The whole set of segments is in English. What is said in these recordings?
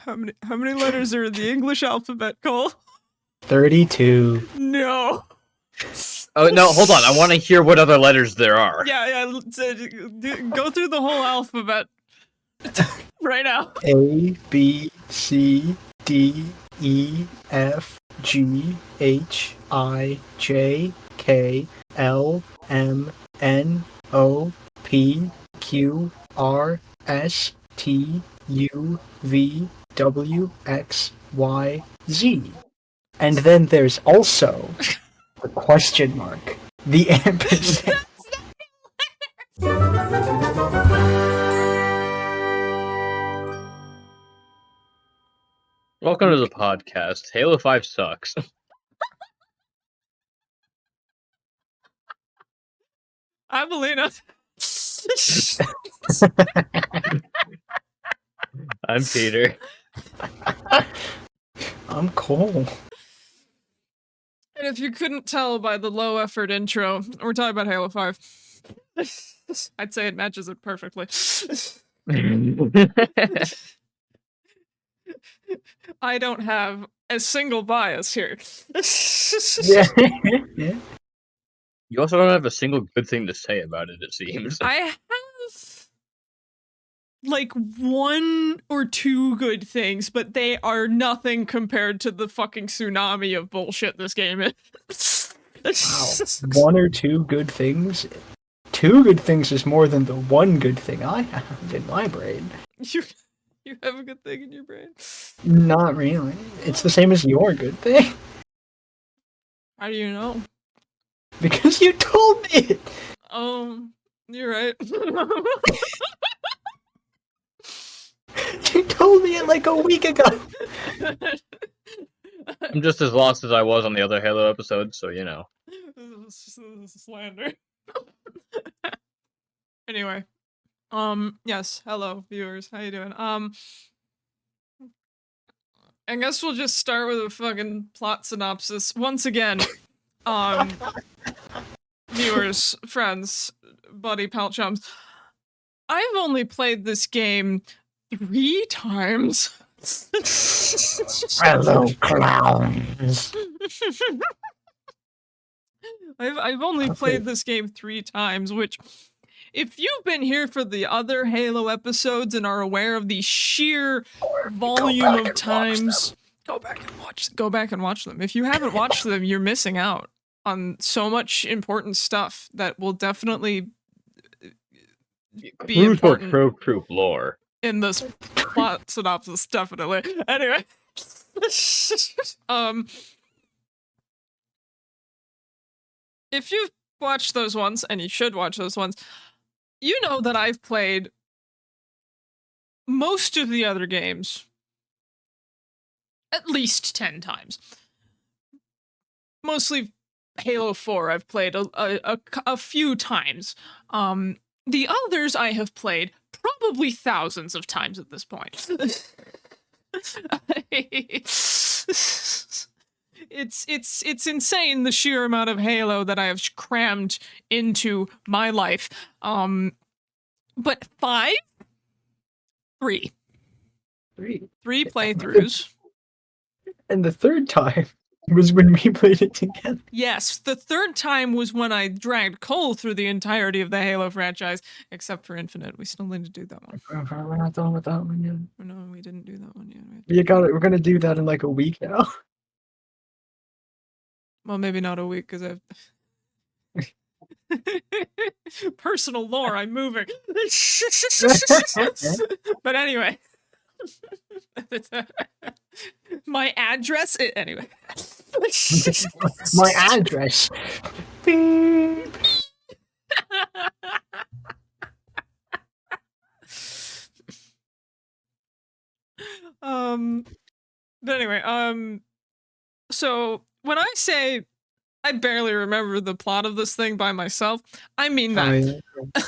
How many letters are in the English alphabet, Cole? 32. No. Oh, no, hold on. I want to hear what other letters there are. Yeah, go through the whole alphabet right now. A, B, C, D, E, F, G, H, I, J, K, L, M, N, O, P, Q, R, S, T, U, V, W, X, Y, Z. And then there's also the question mark, the ampersand. Welcome to the podcast. Halo 5 sucks. I'm Alina. I'm Peter. I'm Cole. And if you couldn't tell by the low effort intro, we're talking about Halo 5. I'd say it matches it perfectly. I don't have a single bias here. Yeah. You also don't have a single good thing to say about it seems. I have like one or two good things, but they are nothing compared to the fucking tsunami of bullshit this game is. Wow. One or two good things? Two good things is more than the one good thing I have in my brain. You have a good thing in your brain? Not really. It's the same as your good thing. How do you know? Because you told me it! You're right. You told me it like a week ago! I'm just as lost as I was on the other Halo episode, so you know. This is slander. Anyway. Yes, hello, viewers. How you doing? I guess we'll just start with a fucking plot synopsis. Once again, viewers, friends, buddy, pal chums, I've only played this game 3 times. Hello, clowns. I've only played this game 3 times, which, if you've been here for the other Halo episodes and are aware of the sheer volume of times, go back and watch them. If you haven't watched them, you're missing out on so much important stuff that will definitely be important. Trope Troupe lore. In this plot synopsis, definitely. Anyway. If you've watched those ones, and you should watch those ones, you know that I've played most of the other games at least 10 times. Mostly Halo 4 I've played a few times. The others I have played probably thousands of times at this point. It's insane the sheer amount of Halo that I have crammed into my life. But 3 playthroughs. And the third time was when we played it together. Yes, the third time was when I dragged Cole through the entirety of the Halo franchise, except for Infinite. We still need to do that one. We're not done with that one yet. No, we didn't do that one yet. You got it. We're gonna do that in like a week now. Well, maybe not a week, because I've... personal lore, I'm moving. But anyway. My address... Anyway. My address. Beep. But anyway, so when I say I barely remember the plot of this thing by myself, I mean that. Oh, yeah.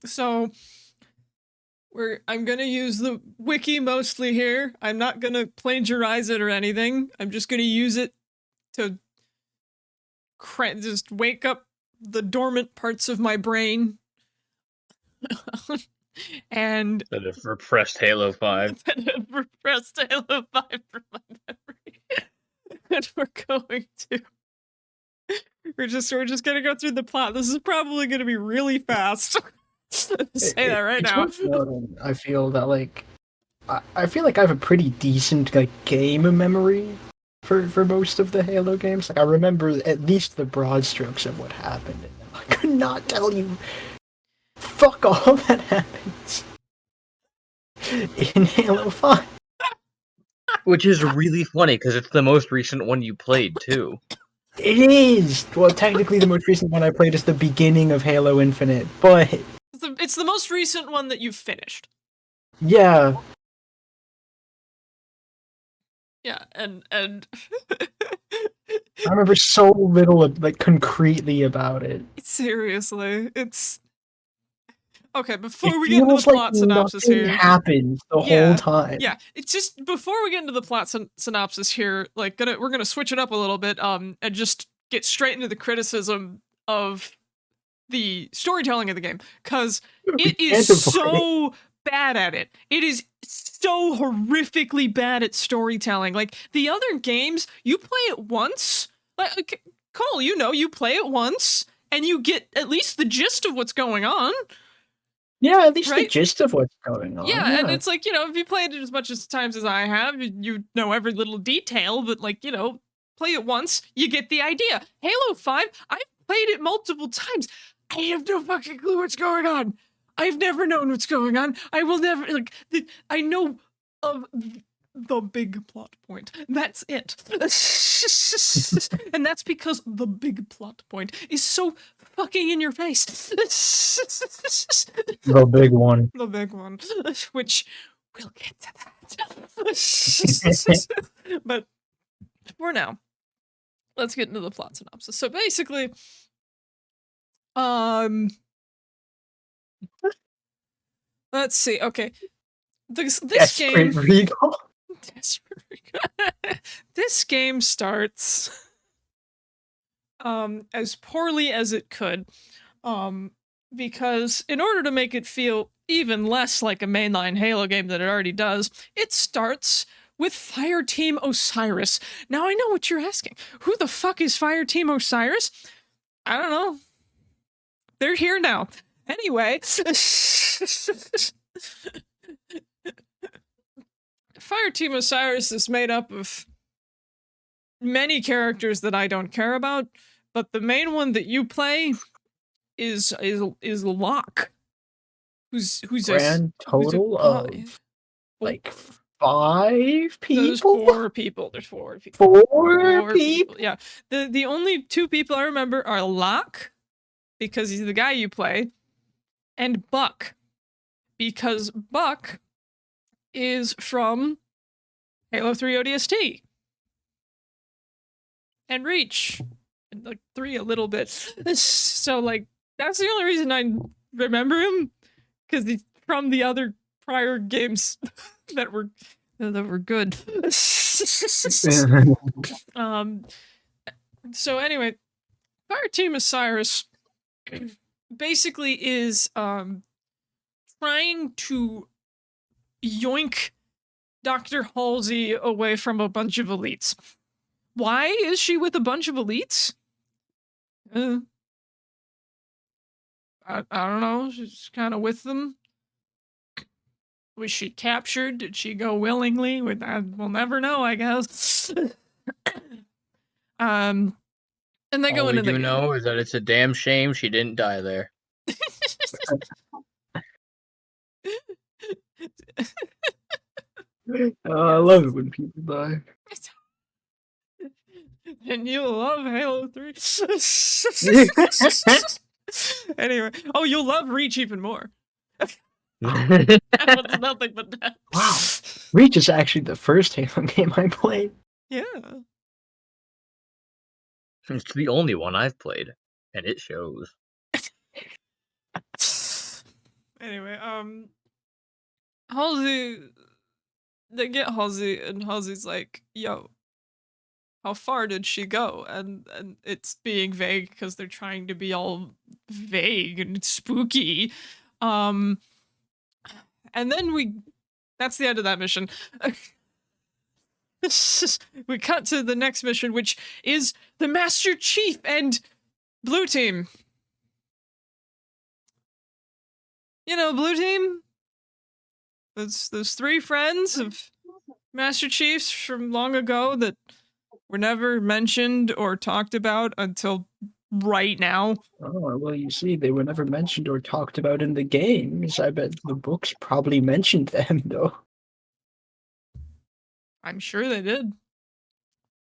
So I'm gonna use the wiki mostly here. I'm not gonna plagiarize it or anything. I'm just gonna use it to just wake up the dormant parts of my brain. And That have repressed Halo 5. that have repressed Halo 5 from my memory. And we're going to. We're just gonna go through the plot. This is probably gonna be really fast. Say that right It's now. worth noting, I feel that like I feel like I have a pretty decent like game memory for most of the Halo games. Like I remember at least the broad strokes of what happened. I could not tell you fuck all that happens in Halo 5. Which is really funny, because it's the most recent one you played, too. It is! Well, technically the most recent one I played is the beginning of Halo Infinite, but It's the most recent one that you've finished. yeah. Yeah, and I remember so little like concretely about it. seriously, it's okay. Before It we get into the feels like plot synopsis nothing here, happens the whole time. yeah, it's just before we get into the plot synopsis here, like we're gonna switch it up a little bit, and just get straight into the criticism of the storytelling of the game, because it is so bad at it. It is so horrifically bad at storytelling. Like the other games, you play it once, like Cole, you play it once and you get at least the gist of what's going on. Yeah, at least the Right? gist of what's going on. Yeah, and it's like, if you played it as much as times as I have, you know every little detail, but like, play it once, you get the idea. Halo 5, I've played it multiple times. I have no fucking clue what's going on. I've never known what's going on. I will never, I know of the big plot point. That's it. And that's because the big plot point is so fucking in your face. the big one. The big one, which we'll get to that. But for now, let's get into the plot synopsis. So basically, let's see. Okay, this game. Recall? This game starts as poorly as it could, because in order to make it feel even less like a mainline Halo game than it already does, it starts with Fireteam Osiris. Now I know what you're asking. Who the fuck is Fireteam Osiris? I don't know. They're here now. Anyway, Fireteam Osiris is made up of many characters that I don't care about, but the main one that you play is Locke, who's Grand total of like 5 people. There's 4 people. There's 4 people. 4 people. Yeah. The only 2 people I remember are Locke, because he's the guy you play, and Buck, because Buck is from Halo 3 ODST. And Reach. And like 3 a little bit. So like that's the only reason I remember him, because he's from the other prior games that were good. So anyway, Fireteam Osiris basically is trying to yoink Dr. Halsey away from a bunch of elites. Why is she with a bunch of elites? I don't know. She's kind of with them. Was she captured? Did she go willingly? We'll never know, I guess. And they go into the game. All we do know is that it's a damn shame she didn't die there. I love it when people die. And you love Halo 3. Anyway, you'll love Reach even more. That was nothing but that. Wow. Reach is actually the first Halo game I played. Yeah. It's the only one I've played, and it shows. Anyway, Halsey, they get Halsey, and Halsey's like, yo, how far did she go? And it's being vague because they're trying to be all vague and spooky. And then that's the end of that mission. We cut to the next mission, which is the Master Chief and Blue Team. You know, Blue Team? Those three friends of Master Chiefs from long ago that were never mentioned or talked about until right now. Oh, well, you see, they were never mentioned or talked about in the games. I bet the books probably mentioned them, though. I'm sure they did.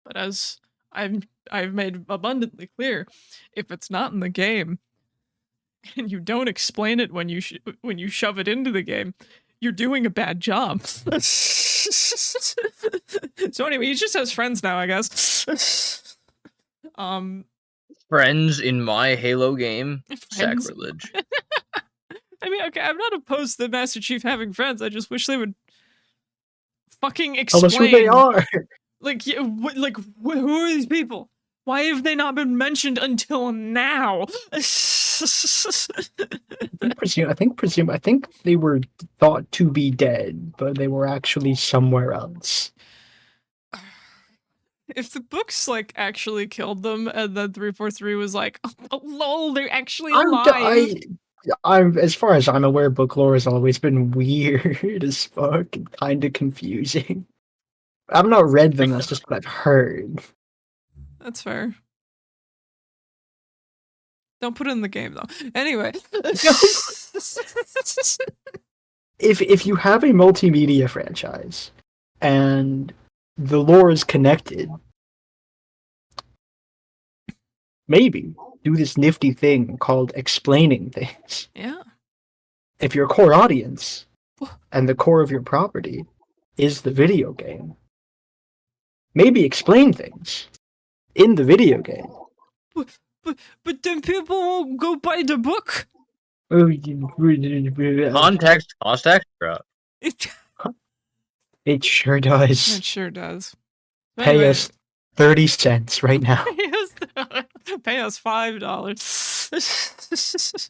But as I've made abundantly clear, if it's not in the game and you don't explain it when you shove it into the game, you're doing a bad job. So anyway, he just has friends now, I guess. Friends in my Halo game? Friends. Sacrilege. I mean, okay, I'm not opposed to the Master Chief having friends. I just wish they would fucking Tell us who they explain. are. Like, who are these people? Why have they not been mentioned until now? I think they were thought to be dead, but they were actually somewhere else. If the books like actually killed them, and then 343 was like, "Oh, lol, they're actually alive." I'm as far as I'm aware, book lore has always been weird as fuck and kind of confusing. I've not read them. That's just what I've heard. That's fair. Don't put it in the game though. Anyway. If you have a multimedia franchise and the lore is connected, maybe do this nifty thing called explaining things. Yeah. If your core audience and the core of your property is the video game, maybe explain things in the video game. But then people won't go buy the book. Context cost extra. It sure does. It sure does. Pay us 30 cents right now. Pay us $5.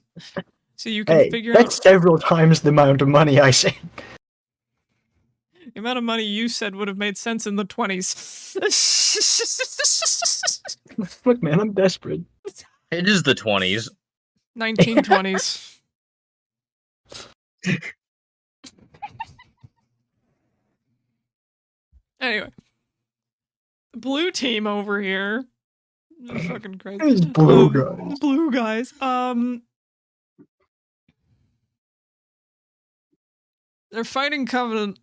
So you can figure that's out several times the amount of money I say. the amount of money you said would have made sense in the 20s. Look, man, I'm desperate. It is the 20s. 1920s. Anyway, the Blue Team over here. Fucking crazy. These blue guys. The blue guys. They're fighting Covenant.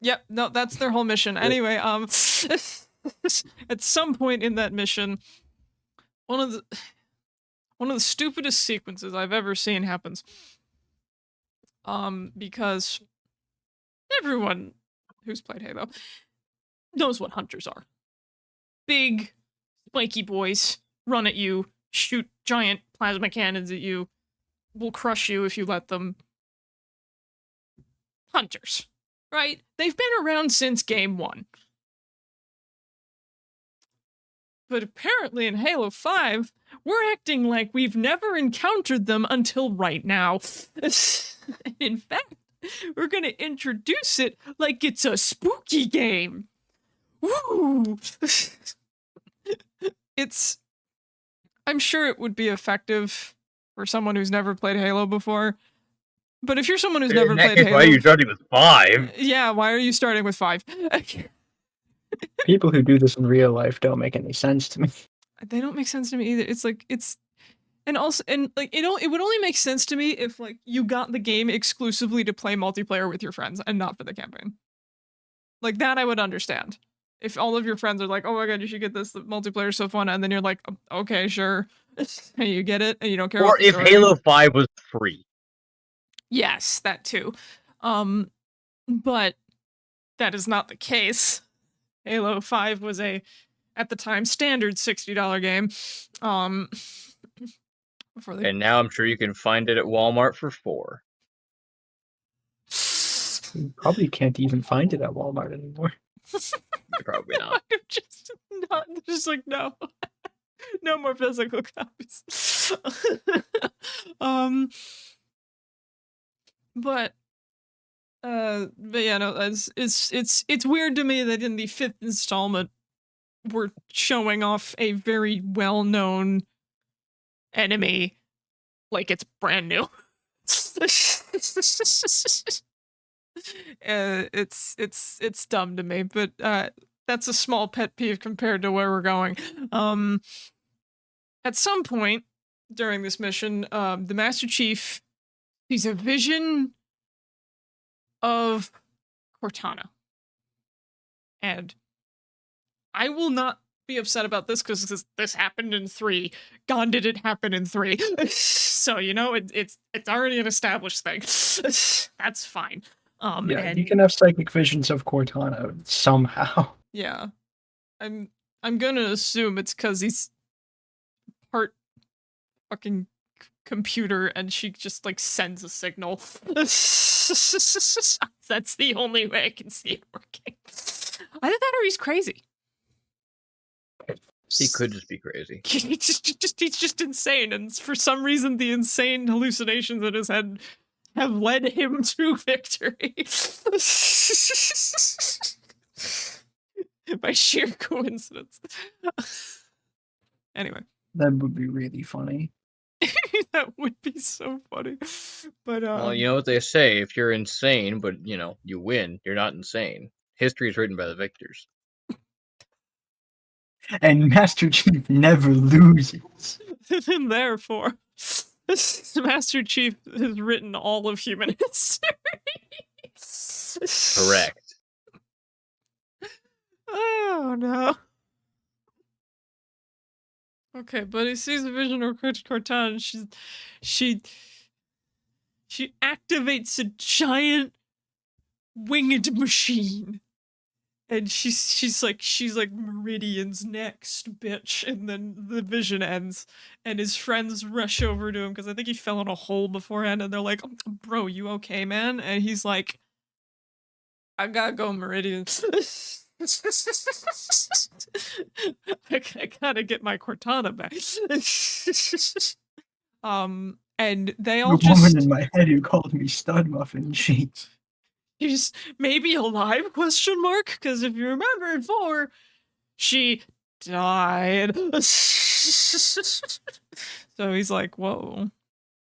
Yep, no, that's their whole mission. Anyway, at some point in that mission, one of the stupidest sequences I've ever seen happens. Because everyone who's played Halo knows what hunters are. Big, spiky boys run at you, shoot giant plasma cannons at you, will crush you if you let them. Hunters, right? They've been around since game 1. But apparently in Halo 5, we're acting like we've never encountered them until right now. In fact, we're gonna introduce it like it's a spooky game. Woo! I'm sure it would be effective for someone who's never played Halo before. But if you're someone who's never played Halo... Why are you starting with 5? Yeah, why are you starting with 5? People who do this in real life don't make any sense to me. They don't make sense to me either. It's like, and like, it would only make sense to me if, like, you got the game exclusively to play multiplayer with your friends and not for the campaign. Like, that I would understand. If all of your friends are like, oh my god, you should get this, the multiplayer's so fun, and then you're like, okay, sure. And you get it, and you don't care. Or if Halo 5 was free. Yes, that too. But that is not the case. Halo 5 was at the time, standard $60 game. And now I'm sure you can find it at Walmart for $4. You probably can't even find it at Walmart anymore. Probably not. Just like, no. No more physical copies. um, but yeah, no, it's weird to me that in the 5th installment we're showing off a very well-known enemy like it's brand new. It's dumb to me, but that's a small pet peeve compared to where we're going. At some point during this mission, the Master Chief sees a vision of Cortana. And I will not be upset about this because this happened in 3. God, did it happen in 3. So, you know, it's already an established thing. That's fine. Yeah, and you can have psychic visions of Cortana somehow. yeah, I'm gonna assume it's because he's part fucking computer and she just like sends a signal. That's the only way I can see it working. Either that or he's crazy. He could just be crazy. He's just insane, and for some reason the insane hallucinations in his head have led him to victory. By sheer coincidence. Anyway. That would be really funny. That would be so funny. But Well, you know what they say, if you're insane, but, you know, you win, you're not insane. History is written by the victors. And Master Chief never loses. And therefore, Master Chief has written all of human history. Correct. Oh no. Okay, but he sees a vision of Cortana and she activates a giant winged machine. And she's like Meridian's next, bitch. And then the vision ends, and his friends rush over to him because I think he fell in a hole beforehand, and they're like, "Bro, you okay, man?" And he's like, "I gotta go, Meridian. I gotta get my Cortana back." And they all The woman in my head who called me stud muffin, she's maybe alive, question mark? Because if you remember in 4, she died. So he's like, whoa.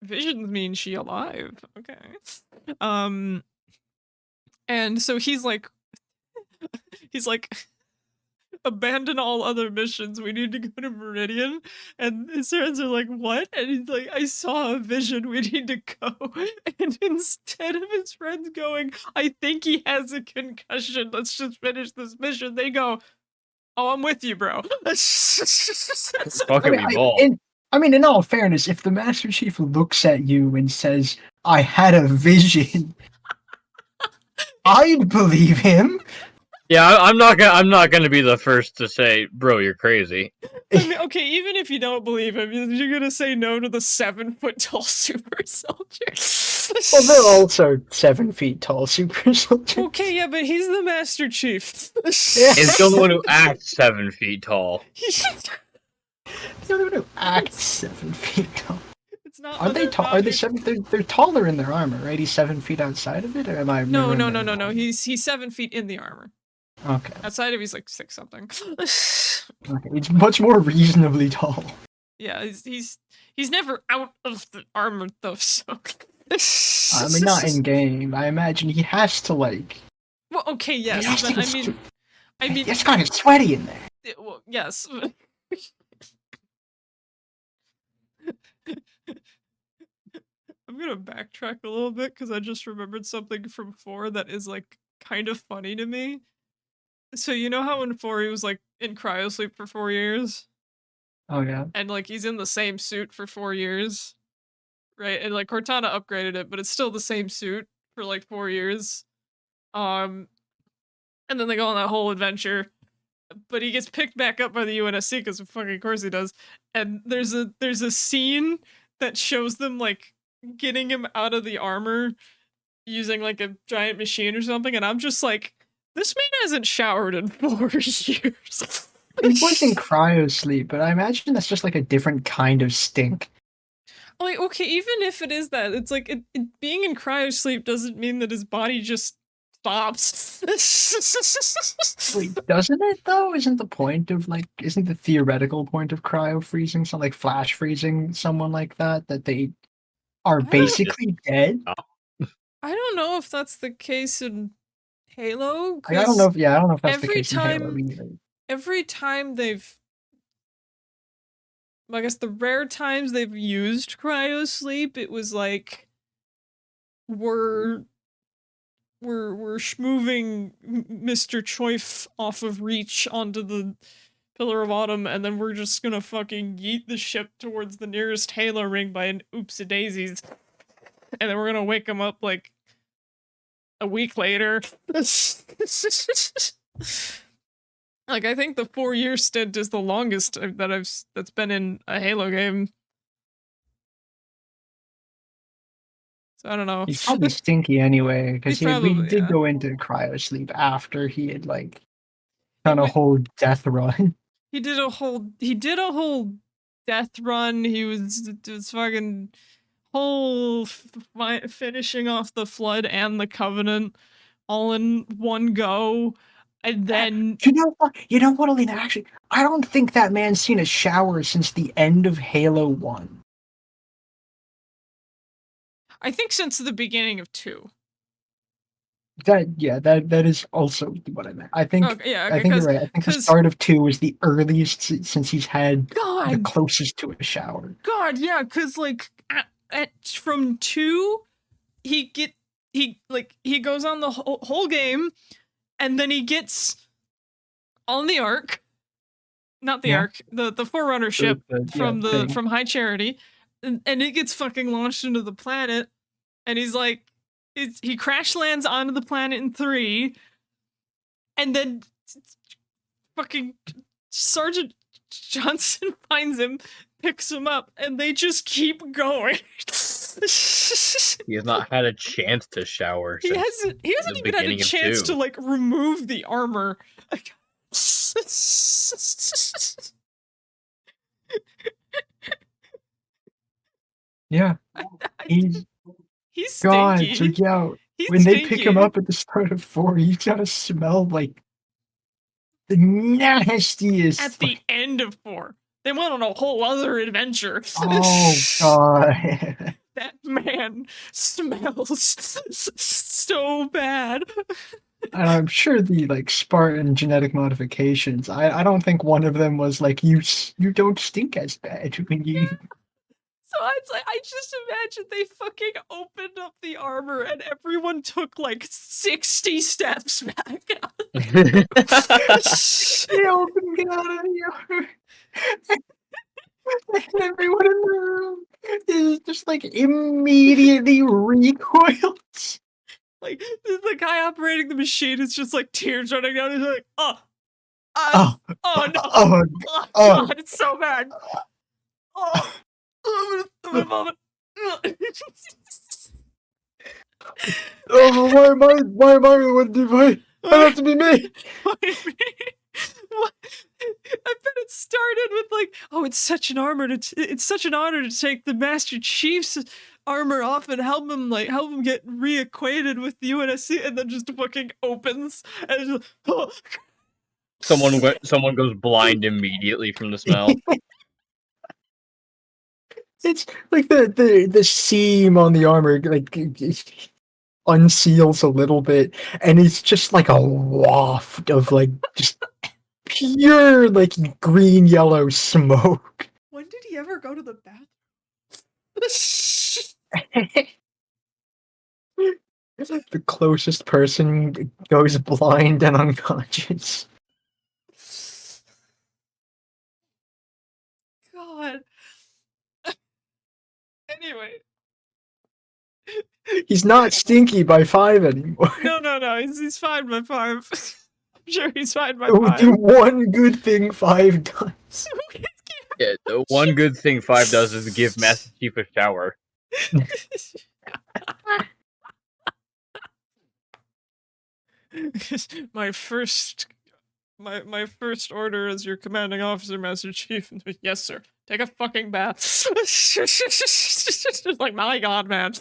Visions mean she alive. Okay. And so he's like, abandon all other missions. We need to go to Meridian. And his friends are like, what? And he's like, I saw a vision. We need to go. And instead of his friends going, I think he has a concussion. Let's just finish this mission. They go, oh, I'm with you, bro. Fuck it, we ball. I mean, in all fairness, if the Master Chief looks at you and says, I had a vision, I'd believe him. Yeah, I'm not gonna be the first to say, bro, you're crazy. I mean, okay, even if you don't believe him, you're gonna say no to the 7-foot-tall super soldier. Well, they're also 7 feet tall super soldiers. Okay, yeah, but he's the Master Chief. He's the only one who acts 7 feet tall. He's the only one who acts 7 feet tall. It's not. Are they tall? Are they 7? They're taller in their armor, right? He's 7 feet outside of it, or am I? No. He's 7 feet in the armor. Okay. Outside of he's like 6 something. Okay, he's much more reasonably tall. Yeah, he's never out of the armor though. So. I mean, not in game. I imagine he has to like. Well, okay, yes, but I mean, it's kind of sweaty in there. Well, yes. I'm gonna backtrack a little bit because I just remembered something from 4 that is like kind of funny to me. So you know how in 4 he was like in cryosleep for 4 years? Oh yeah. And like he's in the same suit for 4 years. Right? And like Cortana upgraded it, but it's still the same suit for like 4 years. And then they go on that whole adventure. But he gets picked back up by the UNSC because fucking course he does. And there's a scene that shows them like getting him out of the armor using like a giant machine or something, and I'm just like, this man hasn't showered in 4 years. He was in cryosleep, but I imagine that's just like a different kind of stink. Like, okay, even if it is that, it's like being in cryosleep doesn't mean that his body just stops. Wait, doesn't it though? Isn't the point of like, isn't the theoretical point of cryo freezing, something like flash freezing someone like that, that they are I don't, basically dead? I don't know if that's the case in Halo, Like, I don't know because if, yeah, I don't know if that's the every case in Halo time, either. every time they've, I guess the rare times they've used cryosleep, it was like we're moving Mr. Choif off of Reach onto the Pillar of Autumn, and then we're just gonna fucking yeet the ship towards the nearest Halo ring by an oopsie daisies, and then we're gonna wake him up like a week later. Like, I think the 4-year stint is the longest that's been in a Halo game. So I don't know. He's probably stinky anyway, because He's we probably, did yeah. go into cryosleep after he had like He done a went, whole death run. he did a whole death run. He was fucking whole finishing off the Flood and the Covenant all in one go, and then You know what? You know what, Alina? Actually, I don't think that man's seen a shower since the end of Halo 1. I think since the beginning of 2. That is also what I meant. Okay, yeah, I okay, think you're right. I think the because start of 2 was the earliest since he's had the God, closest to a shower. yeah, because like from 2, he goes on the whole game, and then he gets on the Ark, not the Yeah. Ark, the Forerunner ship from Thing. High Charity, and it gets fucking launched into the planet, and he's like, he crash lands onto the planet in 3, and then fucking Sergeant Johnson finds him, picks him up, and they just keep going. He has not had a chance to shower He since hasn't the even had a beginning of chance 2. to like remove the armor. Yeah. He's He's God. So stinky. yeah, He's when they pick him stinky. up at the start of 4, he's gotta smell like the nastiest. At the end of 4, they went on a whole other adventure. Oh God. That man smells so bad. And I'm sure the like Spartan genetic modifications. I don't think one of them was like you don't stink as bad when you. So it's like, I just imagine they fucking opened up the armor and everyone took like 60 steps back. They open get out of the armor. And everyone in the room is just like immediately recoils. Like, the guy operating the machine is just like tears running down. He's like, oh Oh, no, oh, oh oh. God, it's so bad. Oh, I'm gonna vomit. Oh, why am I the one to why have to be me? What? I bet it started with like, oh, it's such an honor to take the Master Chief's armor off and help him get reacquainted with the UNSC, and then just fucking opens and just, oh. Someone goes blind immediately from the smell. It's like the seam on the armor like unseals a little bit, and it's just like a waft of like just pure like green yellow smoke. When did he ever go to the bathroom? The closest person goes blind and unconscious. God. Anyway. He's not stinky by 5 anymore. No, he's fine by 5. I'm sure he's fine by Oh, 5. do one good thing 5 does. Yeah, the one good thing 5 does is give Master Chief a shower. my first my first order as your commanding officer, Master Chief. Yes, sir. Take a fucking bath. Like, my God, man.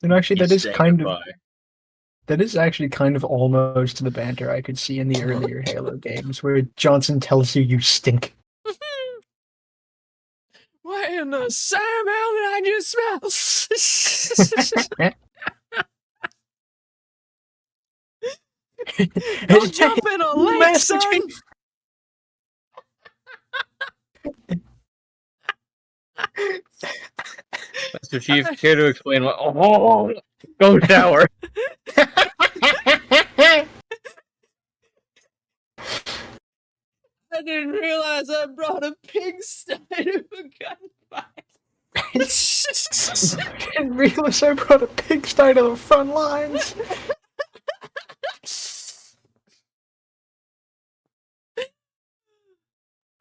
And actually, He's saying goodbye. that is actually kind of almost the banter I could see in the earlier Halo games, where Johnson tells you stink. What in the Sam hell did I just smell? Don't jump in a lake, Master son. Chief. Master Chief, care to explain what? Oh, go shower. I didn't realize I brought a pigsty to a gunfight. I didn't realize I brought a pigsty to the front lines.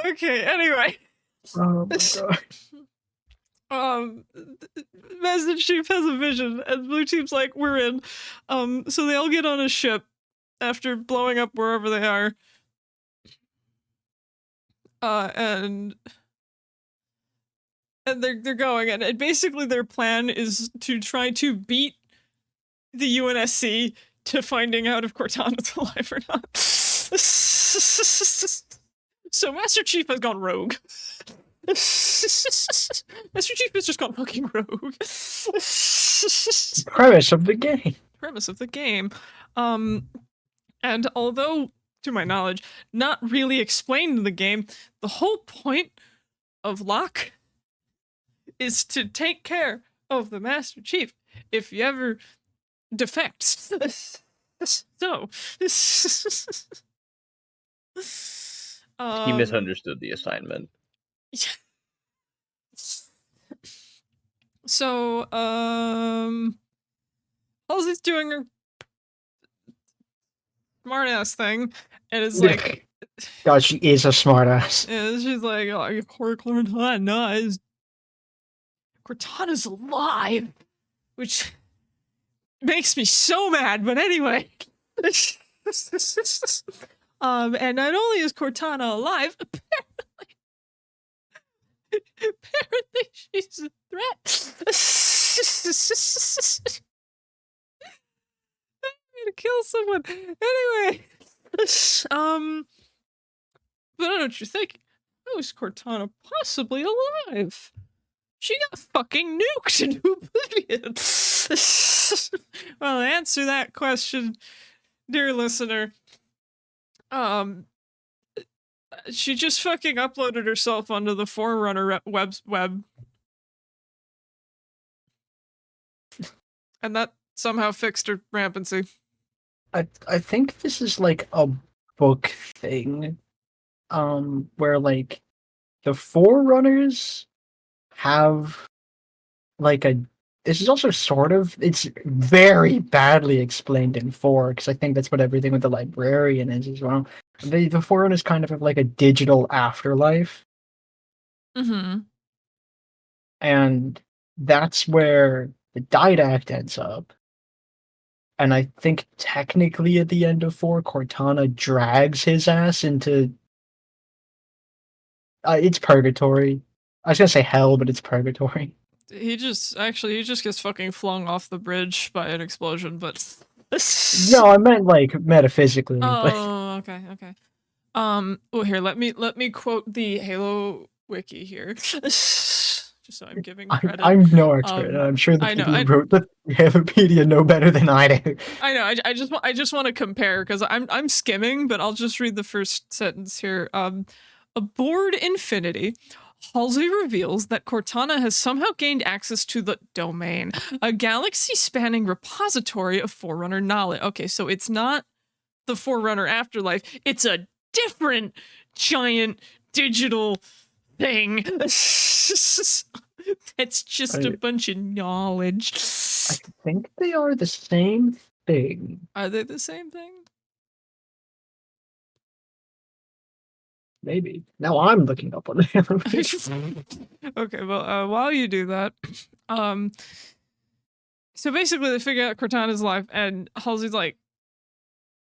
Okay, anyway. Oh my god. Master Chief has a vision, and Blue Team's like, we're in. So they all get on a ship after blowing up wherever they are. And they're going, and basically their plan is to try to beat the UNSC to finding out if Cortana's alive or not. So Master Chief has gone rogue. Master Chief has just gone fucking rogue. Premise of the game. Premise of the game. And although, to my knowledge, not really explained in the game, the whole point of Locke is to take care of the Master Chief if he ever defects. So, He misunderstood the assignment. So, Halsey's doing her smartass thing, and is like, God, she is a smartass. and she's like, oh, Cortana's alive, which makes me so mad. But anyway, and not only is Cortana alive, apparently she's a threat. I'm gonna kill someone. Anyway, but I don't know what you're thinking. How is Cortana possibly alive? She got fucking nuked in oblivion. Well, to answer that question, dear listener, she just fucking uploaded herself onto the Forerunner web. And that somehow fixed her rampancy. I think this is like a book thing, where like the Forerunners have like a. This is also sort of, it's very badly explained in 4, because I think that's what everything with the librarian is as well. The Forerunners kind of have like a digital afterlife. Mm-hmm. And that's where the Didact ends up. And I think technically at the end of 4, Cortana drags his ass into... it's purgatory. I was gonna say hell, but it's purgatory. He just gets fucking flung off the bridge by an explosion, but... No, I meant like metaphysically. Oh, okay. Well, here, let me quote the Halo wiki here. Just so I'm giving credit. I'm no expert, and I'm sure the people who wrote the Halopedia know better than I do. I know. I just want to compare, because I'm skimming, but I'll just read the first sentence here. Aboard Infinity, Halsey reveals that Cortana has somehow gained access to the Domain, a galaxy-spanning repository of Forerunner knowledge. Okay, so it's not the Forerunner afterlife. It's a different giant digital thing. That's just a bunch of knowledge. I think they are the same thing. Are they the same thing? Maybe. Now I'm looking up on the Okay, well, while you do that, so basically they figure out Cortana's alive, and Halsey's like,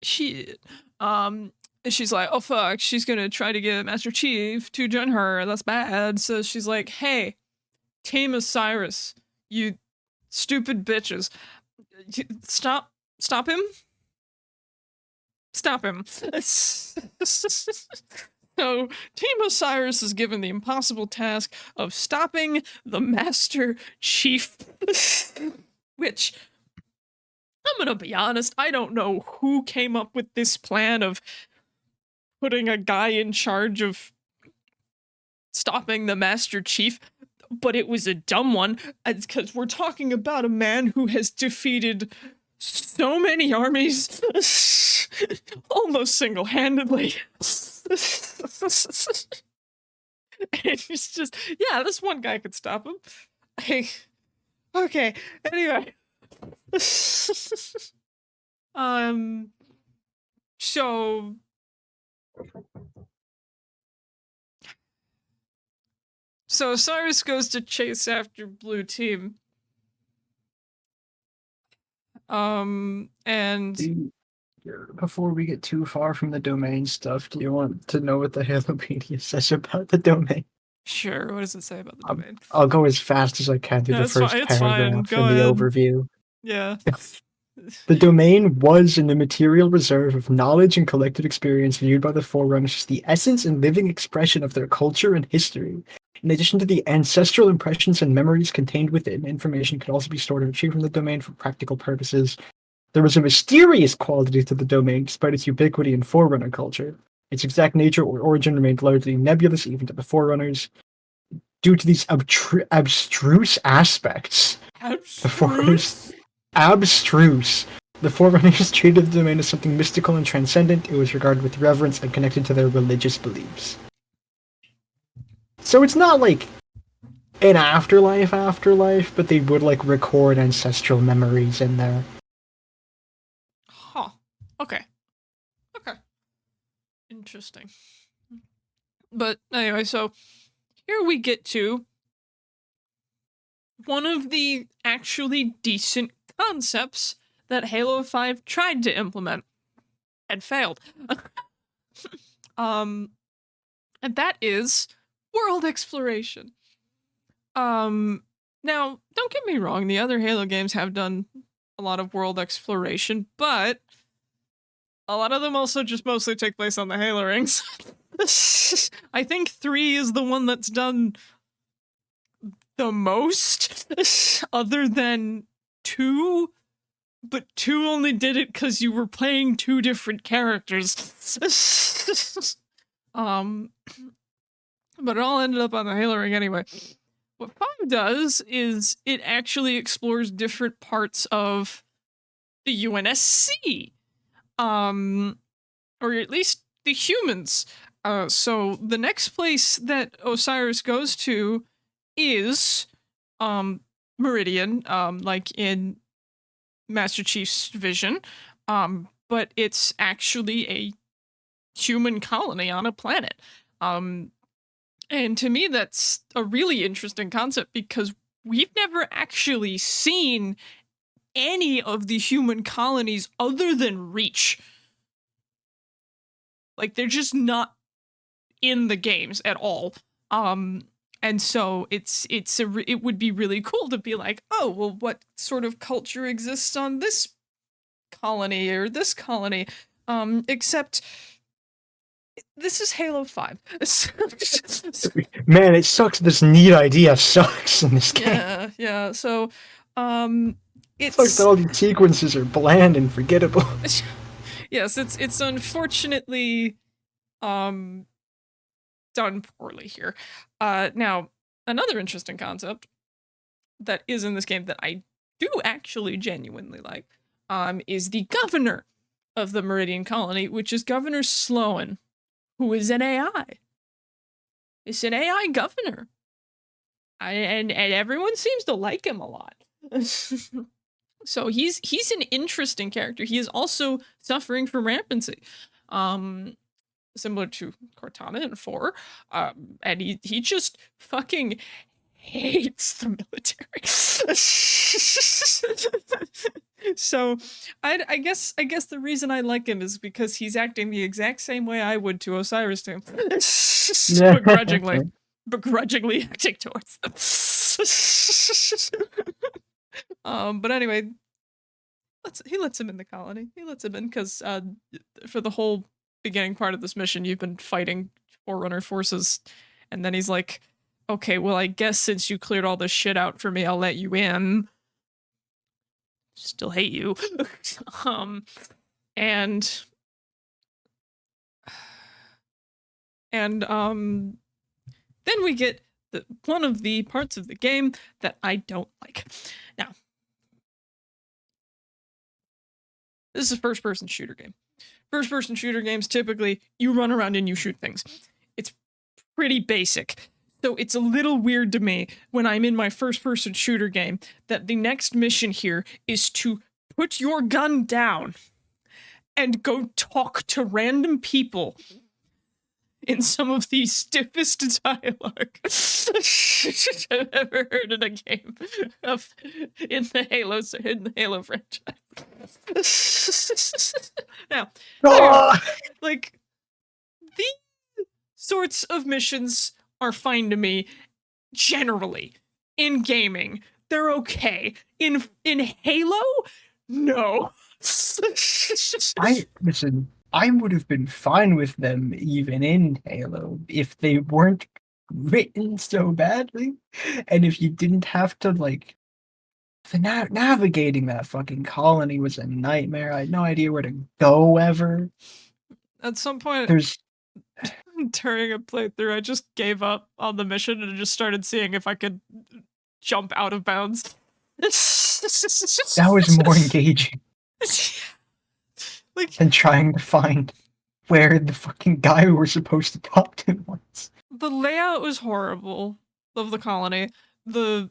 Shit. And she's like, oh fuck, she's gonna try to get Master Chief to join her. That's bad. So she's like, hey, Team Osiris, you stupid bitches. Stop him. Stop him. So Team Osiris is given the impossible task of stopping the Master Chief. Which, I'm gonna be honest, I don't know who came up with this plan of putting a guy in charge of stopping the Master Chief, but it was a dumb one, because we're talking about a man who has defeated so many armies almost single-handedly. And it's just, yeah, this one guy could stop him. Okay, anyway. So Cyrus goes to chase after Blue Team. And before we get too far from the domain stuff, do you want to know what the Halopedia says about the domain? Sure, what does it say about the domain? I'll go as fast as I can through the first paragraph Go in the ahead. overview. Yeah. The domain was an immaterial reserve of knowledge and collective experience viewed by the Forerunners as the essence and living expression of their culture and history. In addition to the ancestral impressions and memories contained within, information could also be stored and retrieved from the domain for practical purposes. There was a mysterious quality to the domain despite its ubiquity in Forerunner culture. Its exact nature or origin remained largely nebulous even to the Forerunners. Due to these abstruse aspects, abstruse. The Forerunners treated the domain as something mystical and transcendent. It was regarded with reverence and connected to their religious beliefs. So it's not like an afterlife, but they would like record ancestral memories in there. Huh. Okay. Interesting. But anyway, so here we get to one of the actually decent concepts that Halo 5 tried to implement and failed. And that is world exploration. Now, don't get me wrong, the other Halo games have done a lot of world exploration, but a lot of them also just mostly take place on the Halo rings. I think 3 is the one that's done the most, other than 2, but 2 only did it because you were playing 2 different characters. But it all ended up on the Halo ring anyway. What 5 does is it actually explores different parts of the UNSC. Or at least the humans. So the next place that Osiris goes to is Meridian, like in Master Chief's vision. But it's actually a human colony on a planet. And to me, that's a really interesting concept because we've never actually seen any of the human colonies other than Reach. Like, they're just not in the games at all. And so it would be really cool to be like, oh, well, what sort of culture exists on this colony or this colony? Except this is Halo 5. Man, it sucks. This neat idea sucks in this game. Yeah. So, It sucks that all these sequences are bland and forgettable. Yes, it's unfortunately done poorly here. Now, another interesting concept that is in this game that I do actually genuinely like is the governor of the Meridian colony, which is Governor Sloan, who is an AI. It's an AI governor. And everyone seems to like him a lot. So he's an interesting character. He is also suffering from rampancy. Similar to Cortana in 4. And he just fucking hates the military. So I guess the reason I like him is because he's acting the exact same way I would to Osiris too. Begrudgingly acting towards them. But anyway, he lets him in the colony. He lets him in because for the whole beginning part of this mission, you've been fighting Forerunner forces, and then he's like, "Okay, well, I guess since you cleared all this shit out for me, I'll let you in. Still hate you." And then we get one of the parts of the game that I don't like. Now, this is a first-person shooter game. First-person shooter games, typically, you run around and you shoot things. It's pretty basic. So it's a little weird to me when I'm in my first-person shooter game that the next mission here is to put your gun down and go talk to random people in some of the stiffest dialogue I've ever heard in a game in the Halo franchise. Now, like, these sorts of missions are fine to me generally in gaming. They're okay. In Halo, no. I would have been fine with them even in Halo if they weren't written so badly, and if you didn't have to like navigating that fucking colony was a nightmare. I had no idea where to go ever. At some point, There's during a playthrough, I just gave up on the mission and just started seeing if I could jump out of bounds. that was more engaging Like, than trying to find where the fucking guy we were supposed to talk to was. the layout was horrible of the colony. The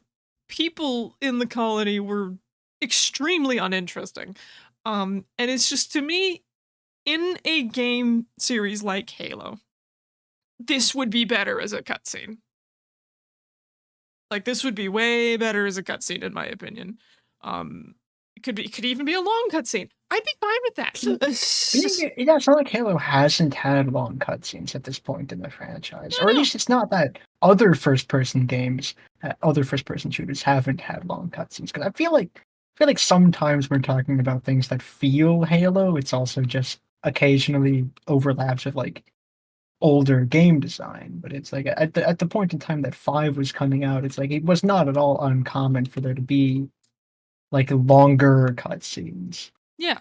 people in the colony were extremely uninteresting. And it's just, to me, in a game series like Halo, this would be better as a cutscene. Like, this would be way better as a cutscene, in my opinion. It could even be a long cutscene. I'd be fine with that. Yeah, it's not like Halo hasn't had long cutscenes at this point in the franchise, or at least it's not that other first-person games, other first-person shooters haven't had long cutscenes. Because I feel like sometimes we're talking about things that feel Halo. It's also just occasionally overlaps with like older game design. But it's like at the point in time that 5 was coming out, it's like it was not at all uncommon for there to be like longer cutscenes. Yeah.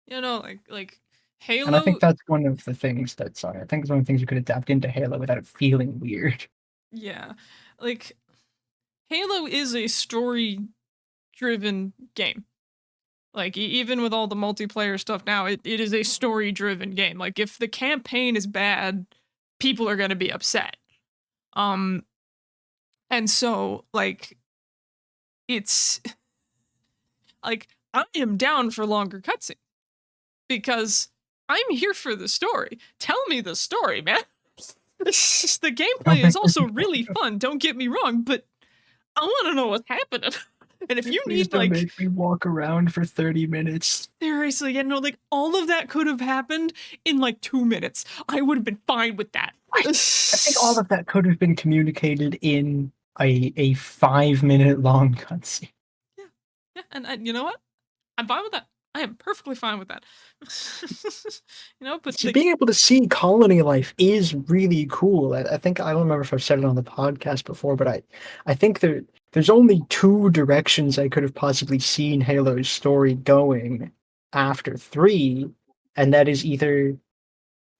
Like Halo. And I think that's one of the things that, sorry, I think it's one of the things you could adapt into Halo without it feeling weird. Yeah. Like, Halo is a story-driven game. Like, even with all the multiplayer stuff now, it is a story-driven game. Like, if the campaign is bad, people are gonna be upset. And so, like, it's like, I am down for longer cutscenes because I'm here for the story. Tell me the story, man. The gameplay is also really fun, don't get me wrong, but I want to know what's happening. And if you Please need, don't like, make me walk around for 30 minutes. seriously, like, all of that could have happened in like 2 minutes. I would have been fine with that. I think all of that could have been communicated in a 5-minute long cutscene. Yeah, and you know what? I'm fine with that. I am perfectly fine with that. But So being able to see colony life is really cool. I think, I don't remember if I've said it on the podcast before, but I think there's only 2 directions I could have possibly seen Halo's story going after 3, and that is either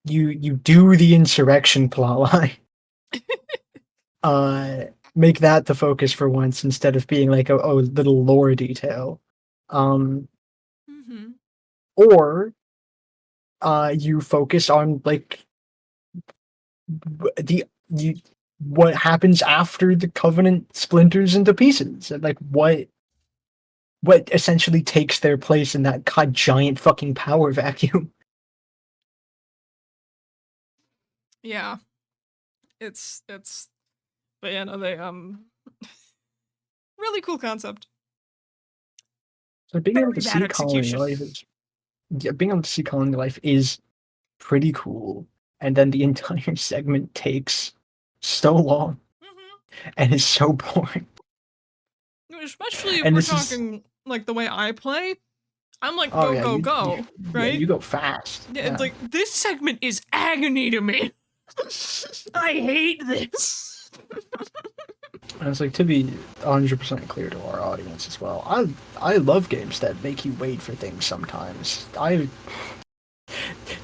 you do the insurrection plotline, make that the focus for once instead of being like a little lore detail, Mhm. or you focus on like what happens after the Covenant splinters into pieces, and like what essentially takes their place in that giant fucking power vacuum. Yeah. It's but yeah, no, Really cool concept. So being able to Very bad see colony execution. life is being able to see colony life is pretty cool. And then the entire segment takes so long and is so boring. Especially if And we're this is talking like the way I play. I'm like oh go yeah, go go, right? you go fast. Yeah, it's Yeah. like this segment is agony to me. I hate this. And it's like to be 100% clear to our audience as well. I love games that make you wait for things sometimes.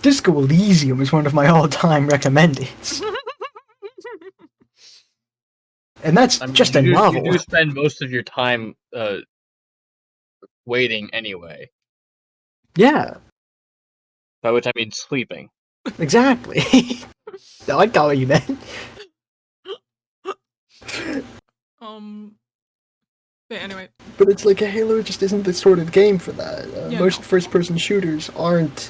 Disco Elysium is one of my all-time recommendeds. And that's I mean, just a you novel. do spend most of your time waiting anyway. Yeah, By which I mean sleeping. exactly. I got what you meant. But anyway, But it's like a Halo just isn't the sort of game for that. yeah, Most no. first-person shooters aren't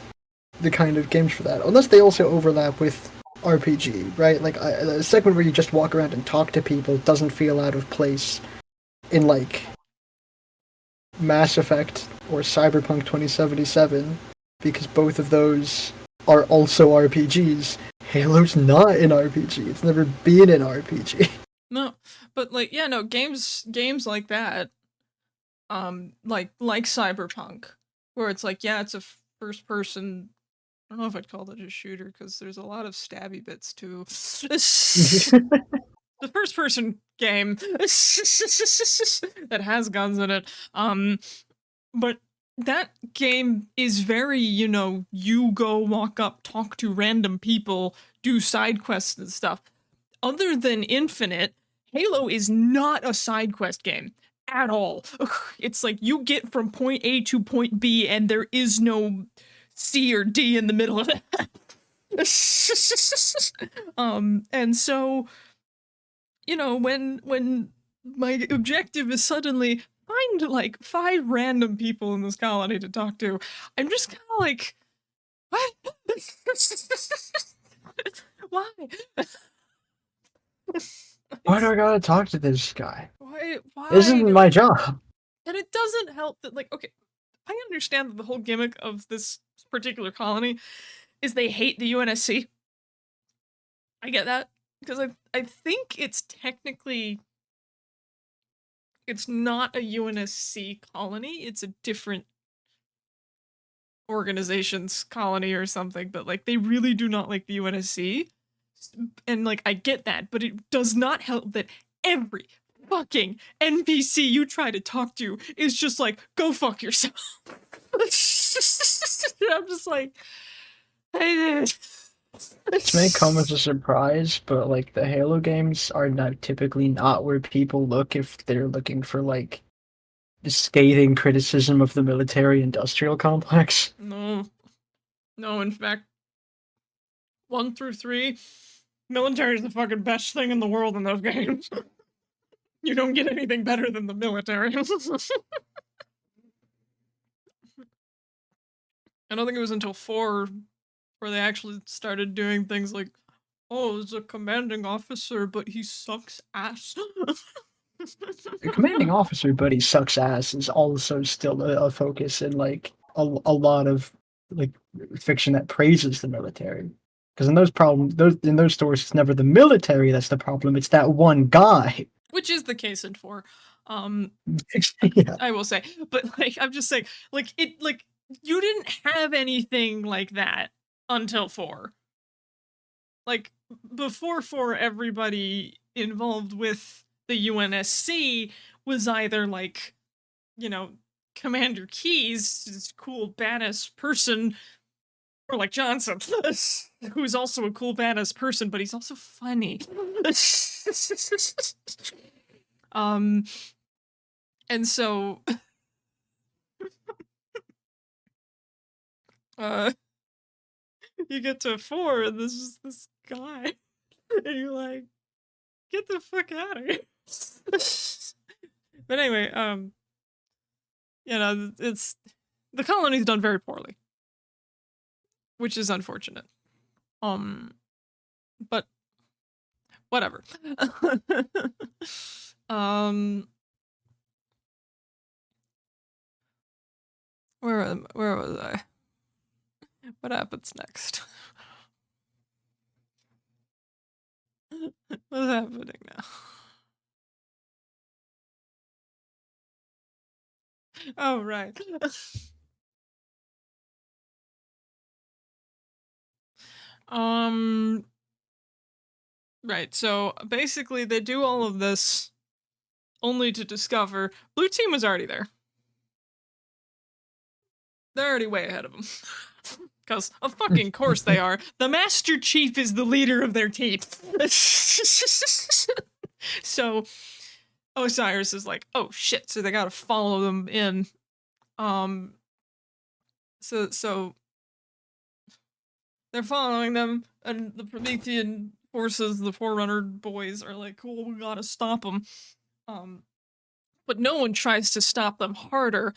the kind of games for that, unless they also overlap with RPG, right? Like a segment where you just walk around and talk to people doesn't feel out of place in like Mass Effect or Cyberpunk 2077, because both of those are also RPGs. Halo's not an RPG. It's never been an RPG. No, but like yeah, no, games like that, like Cyberpunk, where it's like yeah, it's a first person. I don't know if I'd call it a shooter because there's a lot of stabby bits too. The first person game that has guns in it. But that game is very, you go walk up, talk to random people, do side quests and stuff. Other than Infinite, Halo is not a side quest game at all. It's like you get from point A to point B and there is no C or D in the middle of it. And so, when my objective is suddenly find like 5 random people in this colony to talk to, I'm just kind of like, what? Why? Why do I gotta talk to this guy? Why? This isn't Do I? my job. And it doesn't help that, like, okay, I understand that the whole gimmick of this particular colony is they hate the UNSC. I get that because I think it's not a UNSC colony. It's a different organization's colony or something, but like they really do not like the UNSC. And like I get that, but it does not help that every fucking NPC you try to talk to is just like, go fuck yourself. I'm just like, hey, This may come as a surprise, but like the Halo games are not typically not where people look if they're looking for like scathing criticism of the military-industrial complex. no, no. In fact, 1 through 3, military is the fucking best thing in the world in those games. You don't get anything better than the military. I don't think it was until 4 where they actually started doing things like, oh, he's a commanding officer, but he sucks ass. The commanding officer, but he sucks ass, is also still a focus in like a lot of like fiction that praises the military. Because in those stories, it's never the military that's the problem; it's that one guy. Which is the case in 4. Yeah. I will say. But like I'm just saying, like you didn't have anything like that until 4. Like before 4, everybody involved with the UNSC was either like, Commander Keyes, this cool badass person, or like Johnson, who's also a cool badass person, but he's also funny. um and so uh you get to 4 and there's just this guy and you're like, get the fuck out of here. But anyway, it's the colony's done very poorly, which is unfortunate. But whatever. Where was I? What happens next? What's happening now? Oh, right. Right, so basically they do all of this only to discover blue team was already there. They're already way ahead of them. Because, of fucking course they are. The Master Chief is the leader of their team. So, Osiris is like, oh shit, so they gotta follow them in. So they're following them, and the Promethean forces, the Forerunner boys, are like, cool, we gotta stop them. But no one tries to stop them harder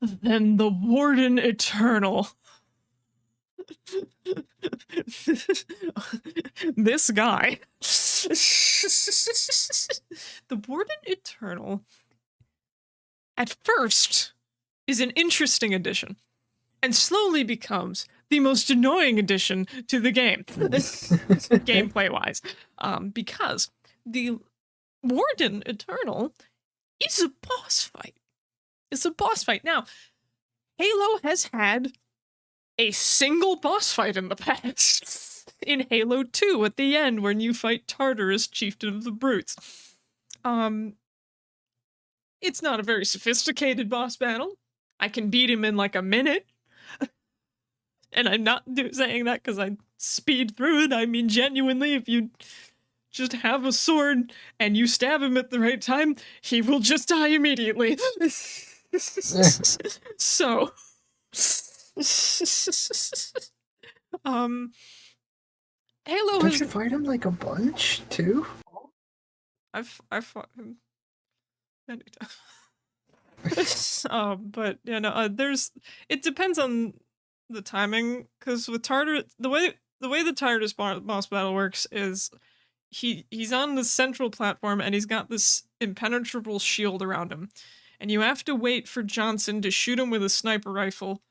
than the Warden Eternal. This guy. The Warden Eternal, at first, is an interesting addition, and slowly becomes the most annoying addition to the game, gameplay-wise, because the Warden Eternal is a boss fight. It's a boss fight. Now, Halo has had a single boss fight in the past. In Halo 2 at the end, when you fight Tartarus, Chieftain of the Brutes. It's not a very sophisticated boss battle. I can beat him in like a minute. And I'm not saying that because I speed through it. I mean, genuinely, if you just have a sword and you stab him at the right time, he will just die immediately. So, Halo Don't has. you fight him like a bunch too? I've fought him many times. But yeah, no, there's. It depends on the timing, because with Tartarus, the way the Tartarus boss battle works is he's on the central platform and he's got this impenetrable shield around him, and you have to wait for Johnson to shoot him with a sniper rifle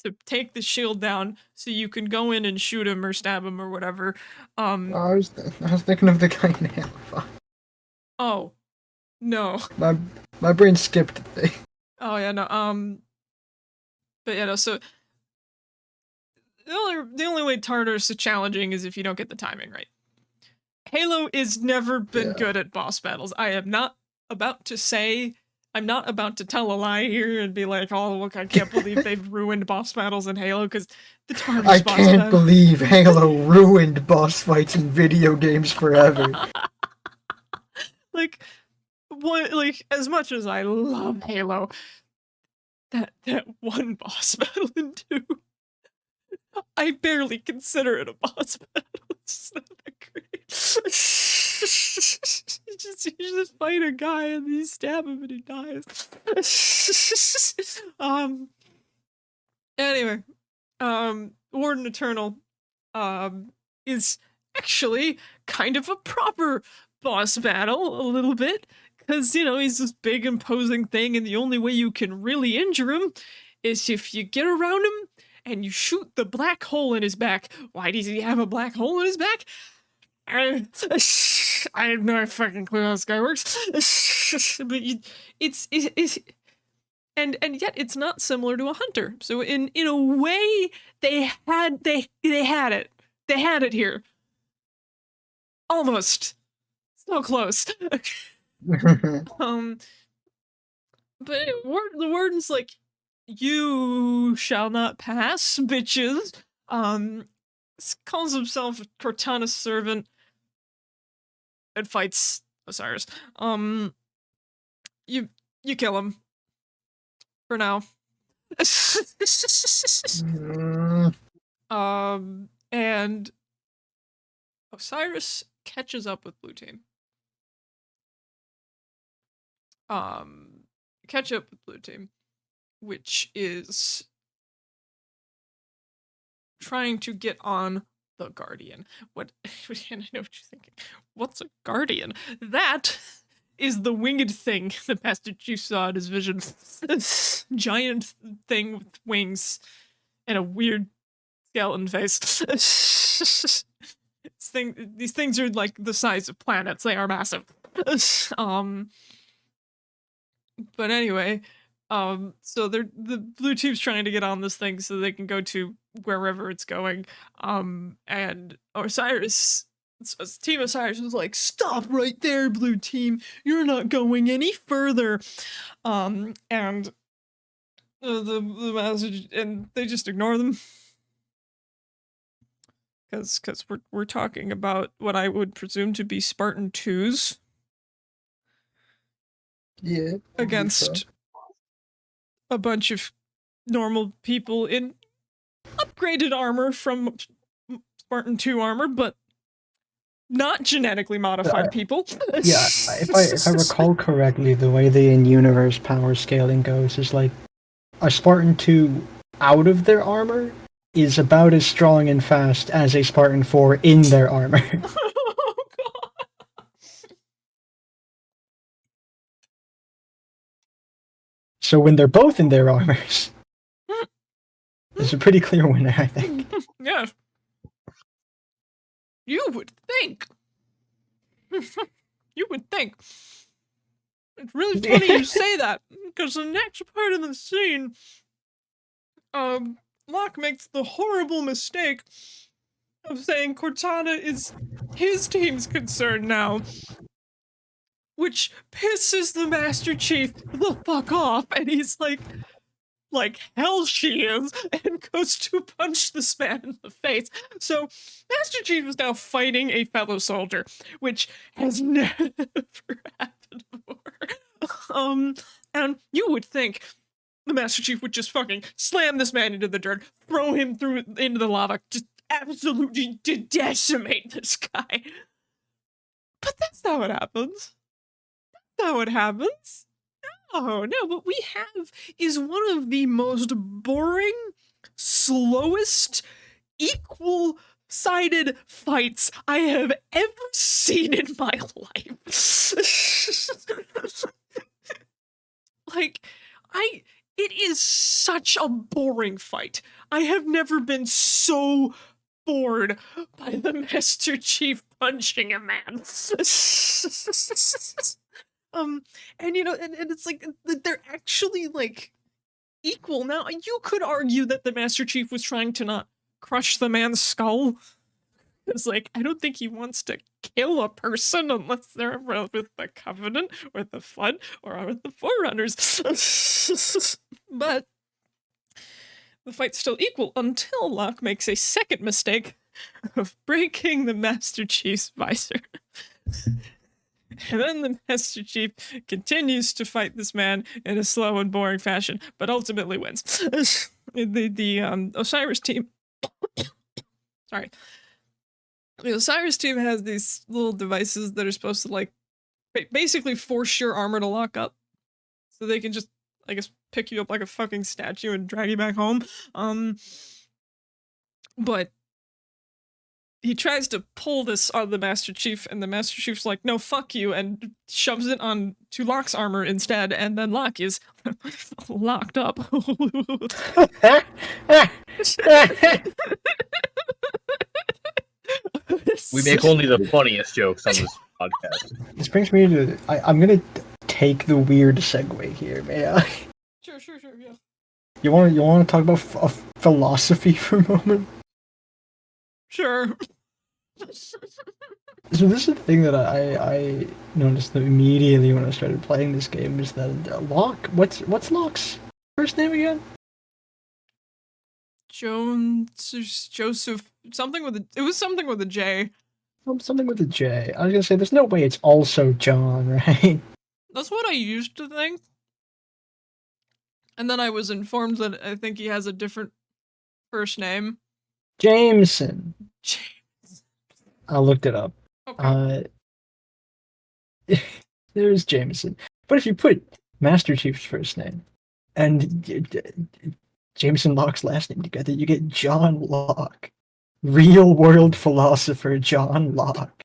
to take the shield down so you can go in and shoot him or stab him or whatever. I was thinking of the guy in Halo 5. Oh, no. My brain skipped a thing. Oh yeah, no. But yeah, no. So the only way Tartarus is challenging is if you don't get the timing right. Halo is never been good at boss battles. I'm not about to tell a lie here and be like, oh, look, I can't believe they've ruined boss battles in Halo, because the Tartarus I boss can't battle. believe Halo ruined boss fights in video games forever. Like, what? Like, as much as I love Halo, that one boss battle in 2, I barely consider it a boss battle. It's not that great. you just fight a guy and you stab him and he dies. Anyway, Warden Eternal is actually kind of a proper boss battle, a little bit, because, you know, he's this big imposing thing, and the only way you can really injure him is if you get around him and you shoot the black hole in his back. Why does he have a black hole in his back? I have no fucking clue how this guy works. But it's and yet it's not similar to a hunter. So in a way, they had it. They had it here. Almost. So close. But the warden's like, you shall not pass, bitches. Calls himself a Cortana's servant and fights Osiris. You kill him. For now. And Osiris catches up with Blue Team. Catch up with Blue Team, which is trying to get on the Guardian. What? And I know what you're thinking. What's a Guardian? That is the winged thing the Master Chief saw in his vision. This giant thing with wings and a weird skeleton face. These things are like the size of planets. They are massive. But anyway, so the blue team's trying to get on this thing so they can go to wherever it's going. And Osiris, Team Osiris was like, "Stop right there, blue team! You're not going any further." And the message, and they just ignore them. Because we're talking about what I would presume to be Spartan 2s. Yeah. Against a bunch of normal people in upgraded armor from Spartan 2 armor, but not genetically modified people. Yeah, if I recall correctly, the way the in-universe power scaling goes is like a Spartan 2 out of their armor is about as strong and fast as a Spartan 4 in their armor. Oh, God. So when they're both in their armors, it's a pretty clear winner, I think. Yeah. You would think. You would think. It's really funny you say that, because the next part of the scene, Locke makes the horrible mistake of saying Cortana is his team's concern now, which pisses the Master Chief the fuck off, and he's like hell she is, and goes to punch this man in the face. So Master Chief is now fighting a fellow soldier, which has never happened before. And you would think the Master Chief would just fucking slam this man into the dirt, throw him into the lava, just absolutely decimate this guy. But that's not what happens. That's not what happens. Oh, no, what we have is one of the most boring, slowest, equal-sided fights I have ever seen in my life. It is such a boring fight. I have never been so bored by the Master Chief punching a man. And it's like they're actually like equal. Now, you could argue that the Master Chief was trying to not crush the man's skull. It's like, I don't think he wants to kill a person unless they're with the Covenant or the Flood or with the Forerunners. But the fight's still equal until Locke makes a second mistake of breaking the Master Chief's visor. And then the Master Chief continues to fight this man in a slow and boring fashion, but ultimately wins. The Osiris team... Sorry. The Osiris team has these little devices that are supposed to, like, basically force your armor to lock up. So they can just, I guess, pick you up like a fucking statue and drag you back home. But he tries to pull this on the Master Chief, and the Master Chief's like, "No, fuck you," and shoves it on to Locke's armor instead, and then Locke is locked up. We make only the funniest jokes on this podcast. This brings me to... I'm gonna take the weird segue here, may I? Sure, yeah. You want to talk about philosophy for a moment? Sure. So this is the thing that I noticed immediately when I started playing this game, is that Locke... What's Locke's first name again? Joseph, something with a... It was something with a J. Something with a J. I was gonna say, there's no way it's also John, right? That's what I used to think. And then I was informed that I think he has a different first name. Jameson. James. I looked it up. Okay. There's Jameson. But if you put Master Chief's first name and Jameson Locke's last name together, you get John Locke. Real world philosopher John Locke.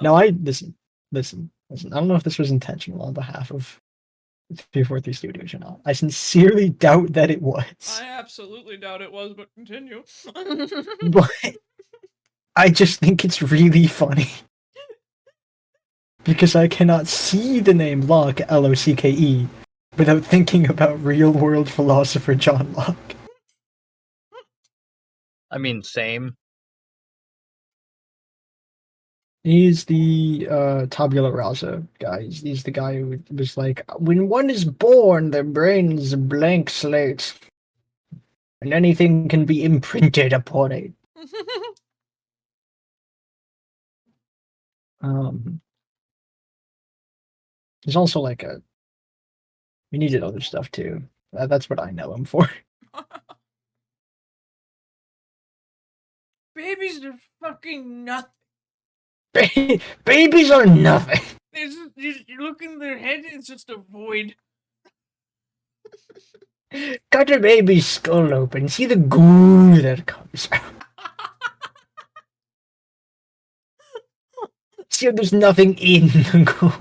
Now listen, listen. I don't know if this was intentional on behalf of 343 Studios or not. I sincerely doubt that it was. I absolutely doubt it was, but continue. But I just think it's really funny. Because I cannot see the name Locke, L-O-C-K-E, without thinking about real-world philosopher John Locke. I mean, same. He's the tabula rasa guy. He's the guy who was like, when one is born, their brain is a blank slate, and anything can be imprinted upon it. He's also like we needed other stuff too. That's what I know him for. Babies are fucking nothing. Babies are nothing. You look in their head, it's just a void. Cut a baby's skull open, see the goo that comes out. See how there's nothing in the goo.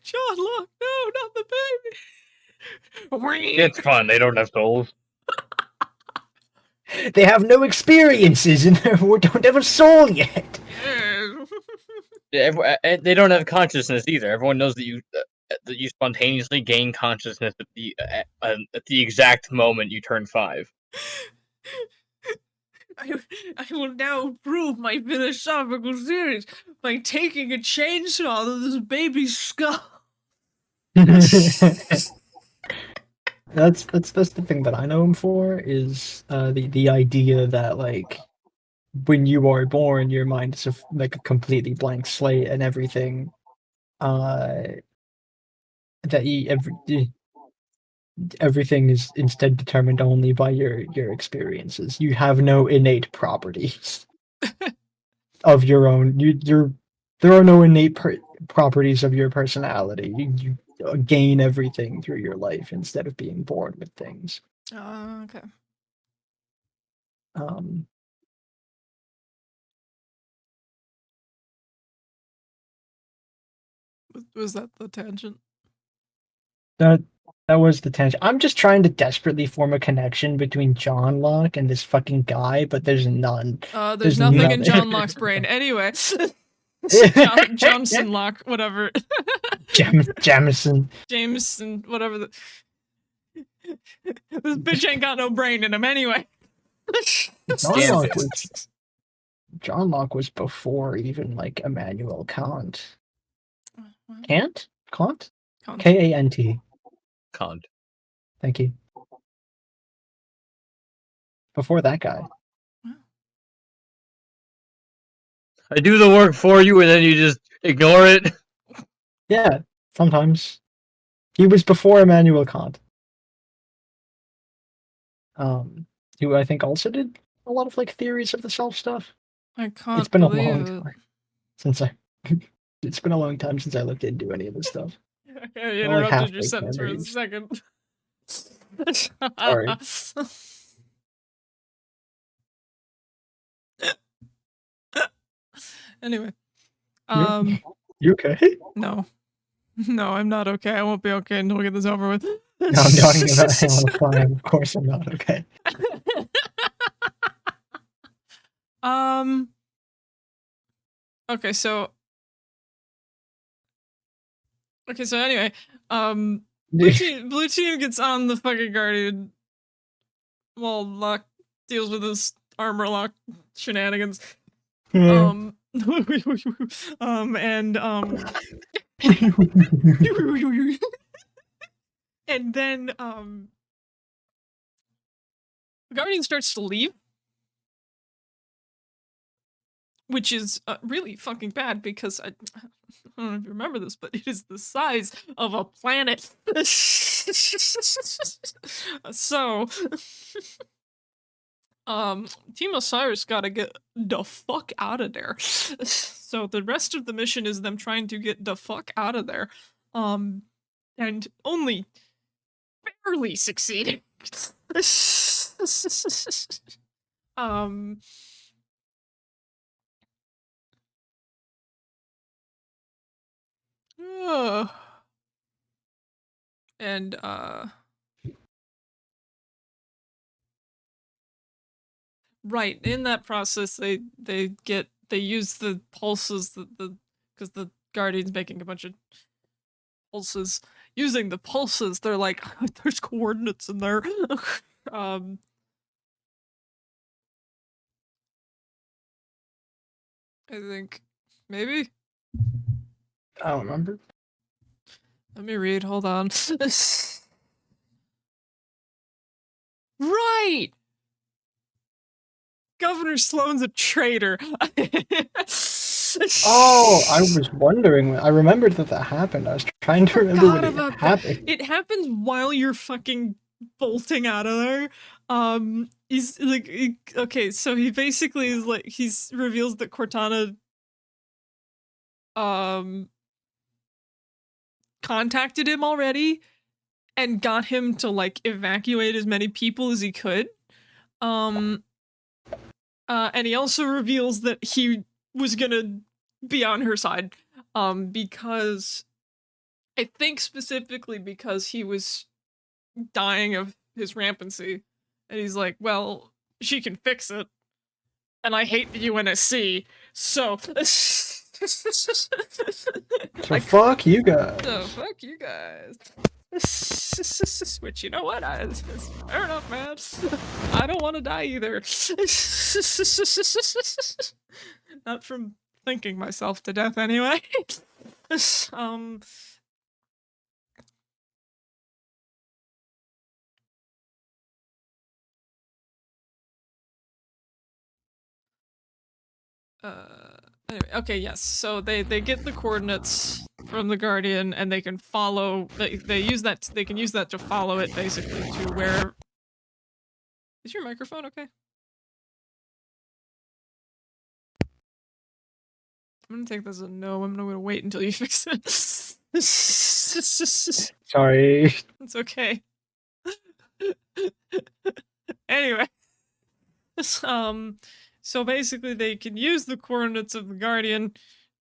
John Locke, no, not the baby. It's fun. They don't have souls. They have no experiences and therefore don't have a soul yet. They don't have consciousness either. Everyone knows that you spontaneously gain consciousness at the exact moment you turn 5. I will now prove my philosophical theories by taking a chainsaw to this baby's skull. That's the thing that I know him for is the idea that like when you are born, your mind is like a completely blank slate and everything. That everything is instead determined only by your experiences. You have no innate properties of your own. There are no innate properties of your personality. You gain everything through your life instead of being born with things. Okay. Was that the tangent? That was the tangent. I'm just trying to desperately form a connection between John Locke and this fucking guy, but there's none. There's nothing in John Locke's brain. Anyway. Johnson Locke, whatever. Jamison. Jameson, whatever. This bitch ain't got no brain in him anyway. John Locke was before even like Immanuel Kant. Kant? Kant? K-A-N-T. Kant. Thank you. Before that guy. I do the work for you and then you just ignore it. Yeah, sometimes. He was before Immanuel Kant. Who I think also did a lot of like theories of the self stuff. I can't It's been a believe long time since it's been a long time since I looked into any of this stuff. I interrupted your sentence for a second. Sorry. Anyway. You okay? No. No, I'm not okay. I won't be okay until we get this over with. No, I'm talking about fine. Of course I'm not okay. Okay, so anyway, Blue team gets on the fucking Guardian while Locke deals with his armor lock shenanigans. And and then the Guardian starts to leave, which is really fucking bad because I don't know if you remember this, but it is the size of a planet. So Team Osiris gotta get the fuck out of there. So the rest of the mission is them trying to get the fuck out of there. And only barely succeeding. And right, in that process they use the pulses, the because the Guardian's making a bunch of pulses. Using the pulses, they're like, there's coordinates in there. I think maybe. I don't remember. Let me read. Hold on. Right. Governor Sloan's a traitor. Oh, I was wondering. I remembered that happened. I was trying to remember God when about it that. happened. It happens while you're fucking bolting out of there. He's like, okay, so he basically is like, he's reveals that Cortana, contacted him already and got him to like evacuate as many people as he could. And he also reveals that he was gonna be on her side, because I think specifically because he was dying of his rampancy, and he's like, well, she can fix it, and I hate the UNSC, so So fuck you guys. so fuck you guys. Which, you know what? It's fair enough, man. I don't want to die either. Not from thinking myself to death, anyway. Anyway, okay, yes. So they get the coordinates from the Guardian, and they can follow. They use that. They can use that to follow it, basically, to where. Is your microphone okay? I'm gonna take this as a no. I'm gonna wait until you fix it. Sorry. It's okay. Anyway, so basically they can use the coordinates of the Guardian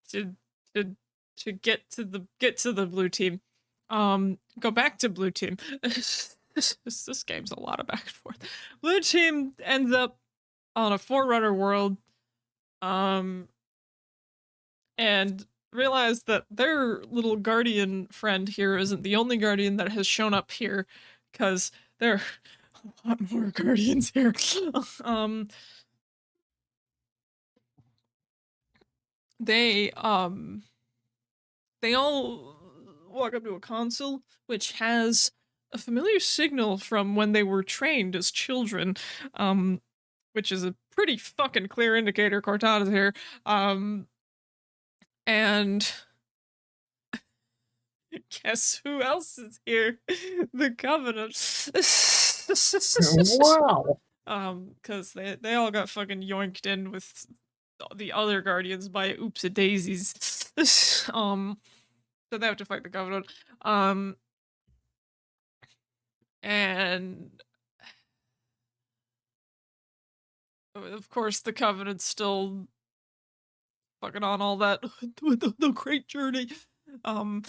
to to get to the blue team. Go back to blue team. This game's a lot of back and forth. Blue team ends up on a Forerunner world, and realize that their little guardian friend here isn't the only guardian that has shown up here, because there are a lot more guardians here. They all walk up to a console which has a familiar signal from when they were trained as children, which is a pretty fucking clear indicator Cortana's here. And guess who else is here? The Covenant. Wow. Because they all got fucking yoinked in with the other Guardians by oops a daisies. So they have to fight the Covenant. And of course the Covenant's still fucking on all that the great journey. A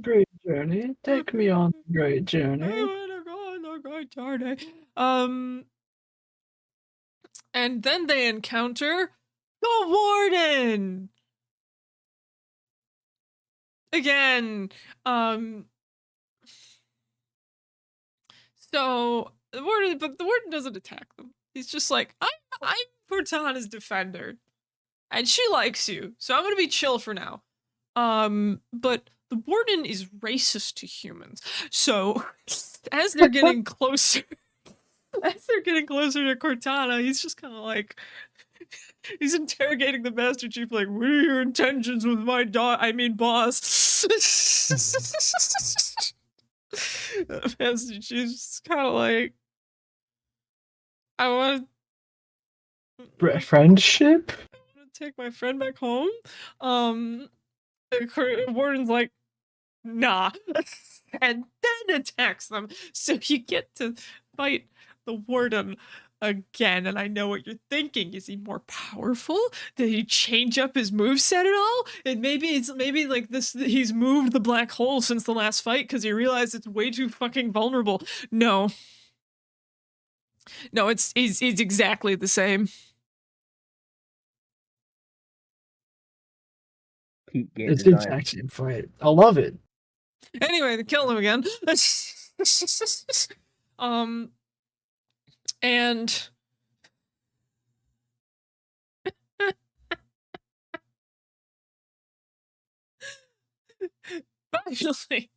great journey. Take me on a great journey. The great journey. And then they encounter the Warden again. So the Warden doesn't attack them. He's just like, I'm Cortana's defender, and she likes you, so I'm gonna be chill for now. But the Warden is racist to humans. So as they're getting closer, to Cortana, he's just kind of like, he's interrogating the Master Chief, like, what are your intentions with my boss? Master Chief's kind of like, I want Friendship? to take my friend back home. Warden's like, nah, and then attacks them. So you get to fight the Warden again, and I know what you're thinking. Is he more powerful? Did he change up his moveset at all? And maybe like this, he's moved the black hole since the last fight because he realized it's way too fucking vulnerable. No, he's exactly the same. It's the exact same fight. I love it. Anyway, they kill him again. And finally,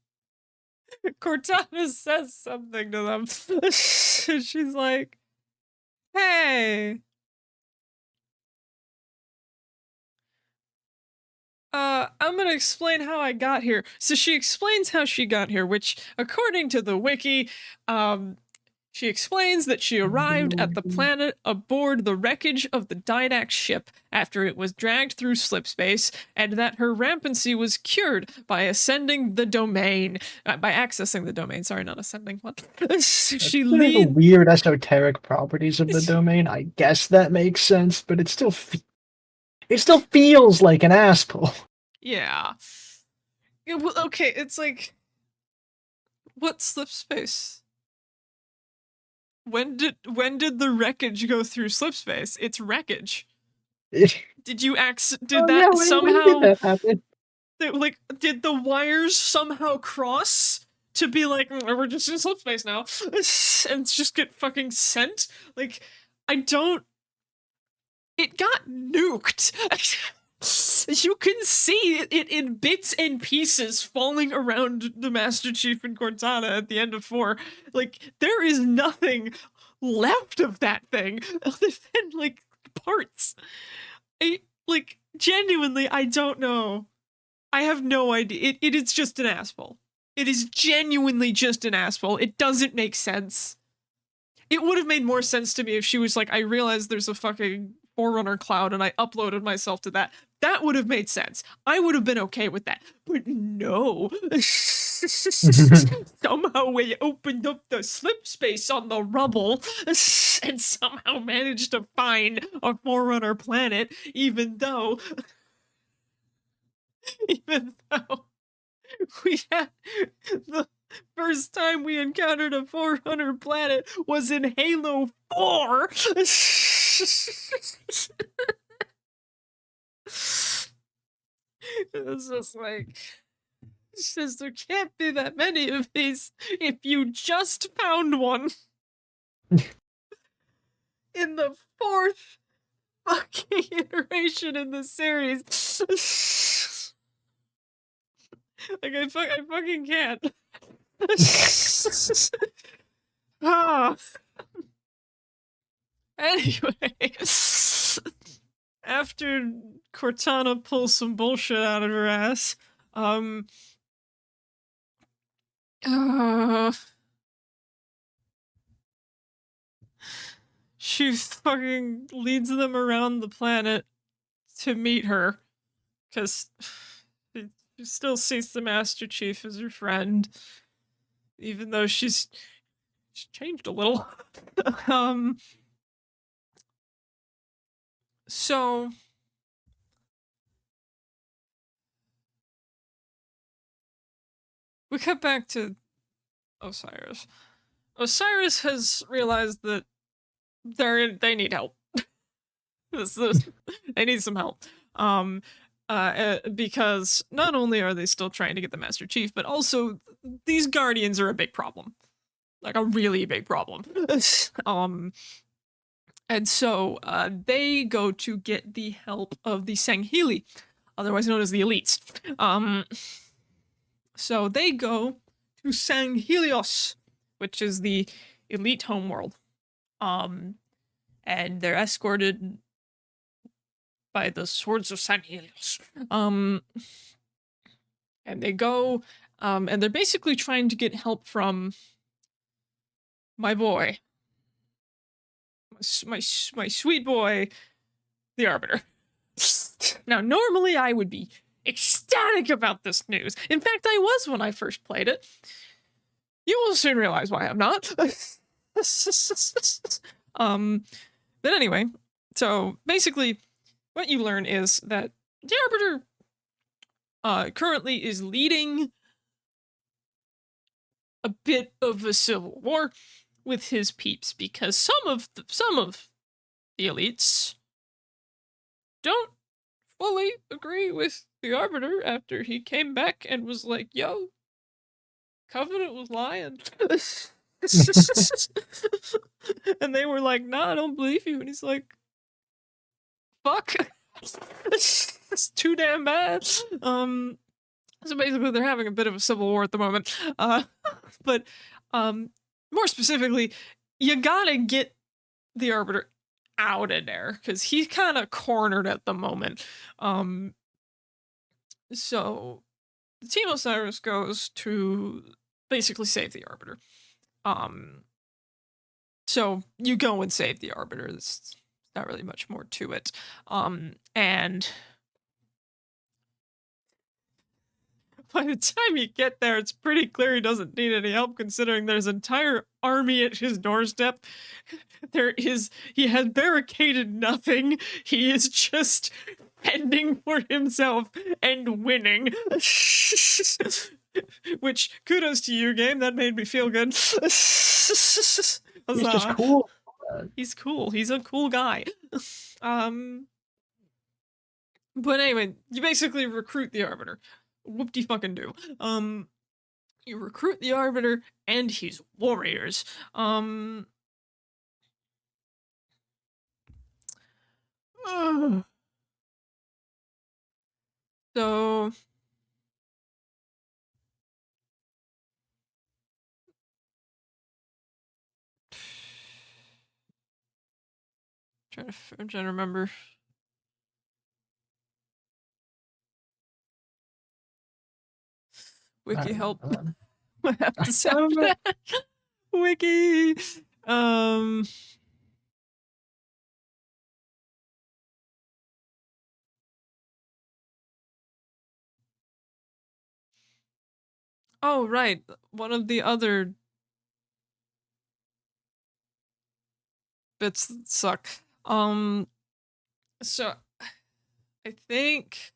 Cortana says something to them. She's like, hey, I'm gonna explain how I got here. So she explains how she got here, which, according to the wiki, she explains that she arrived at the planet aboard the wreckage of the Didact ship after it was dragged through slipspace, and that her rampancy was cured by accessing the domain. Sorry, not ascending. What? She The weird esoteric properties of the domain. I guess that makes sense, but it still feels like an asshole. Yeah. Okay, it's like, what slipspace? When did the wreckage go through slipspace? It's wreckage. Did you did that somehow? When did that happen? Did the wires somehow cross to be like, we're just in slipspace now, and just get fucking sent? Like, it got nuked. You can see it in bits and pieces falling around the Master Chief and Cortana at the end of 4. Like, there is nothing left of that thing other than, like, parts. Genuinely, I don't know. I have no idea. It is just an asshole. It is genuinely just an asshole. It doesn't make sense. It would have made more sense to me if she was like, I realized there's a fucking Forerunner cloud and I uploaded myself to that. That would have made sense. I would have been okay with that. But no. Somehow we opened up the slip space on the rubble and somehow managed to find a Forerunner planet, even though we had the first time we encountered a Forerunner planet was in Halo 4. It's just like, there can't be that many of these if you just found one in the 4th fucking iteration in the series. Like, I fucking can't. Anyway, after Cortana pulls some bullshit out of her ass, she fucking leads them around the planet to meet her, because she still sees the Master Chief as her friend, even though she's changed a little. So we cut back to Osiris. Osiris has realized that they need help. They need some help. Because not only are they still trying to get the Master Chief, but also these Guardians are a big problem. Like, a really big problem. And so they go to get the help of the Sangheli, otherwise known as the Elites. So they go to Sanghelios, which is the elite homeworld. And they're escorted by the Swords of Sanghelios. And they go, and they're basically trying to get help from my boy. My sweet boy, the Arbiter. Now, normally I would be ecstatic about this news. In fact, I was when I first played it. You will soon realize why I'm not. But anyway, so basically, what you learn is that the Arbiter currently is leading a bit of a civil war with his peeps because some of the elites don't fully agree with the Arbiter after he came back and was like, "Yo, Covenant was lying." And they were like, "Nah, I don't believe you." And he's like, "Fuck." It's too damn bad. So basically they're having a bit of a civil war at the moment. But more specifically, you gotta get the Arbiter out of there because he's kind of cornered at the moment. So the Team Osiris goes to basically save the Arbiter. So you go and save the Arbiter. There's not really much more to it. And by the time you get there, it's pretty clear he doesn't need any help considering there's an entire army at his doorstep. He has barricaded nothing. He is just fending for himself and winning. Which, kudos to you, game. That made me feel good. He's just cool. He's cool. He's a cool guy. But anyway, you basically recruit the Arbiter. Whoop-de-fucking-do. You recruit the Arbiter and his warriors. So I'm trying to remember. Wiki help. I have to sound that. Wiki. Oh, right. One of the other bits that suck. So I think,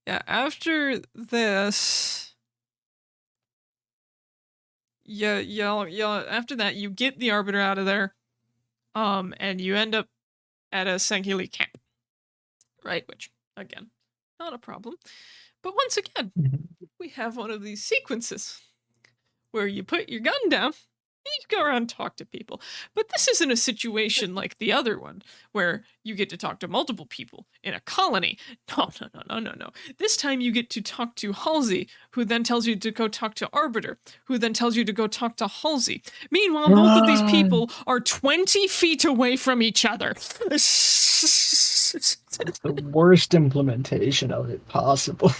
yeah, after this, after that, you get the Arbiter out of there, and you end up at a Sanghili camp, right? Which, again, not a problem. But once again, we have one of these sequences where you put your gun down, you go around and talk to people. But this isn't a situation like the other one, where you get to talk to multiple people in a colony. No. This time you get to talk to Halsey, who then tells you to go talk to Arbiter, who then tells you to go talk to Halsey. Meanwhile, both of these people are 20 feet away from each other. It's the worst implementation of it possible.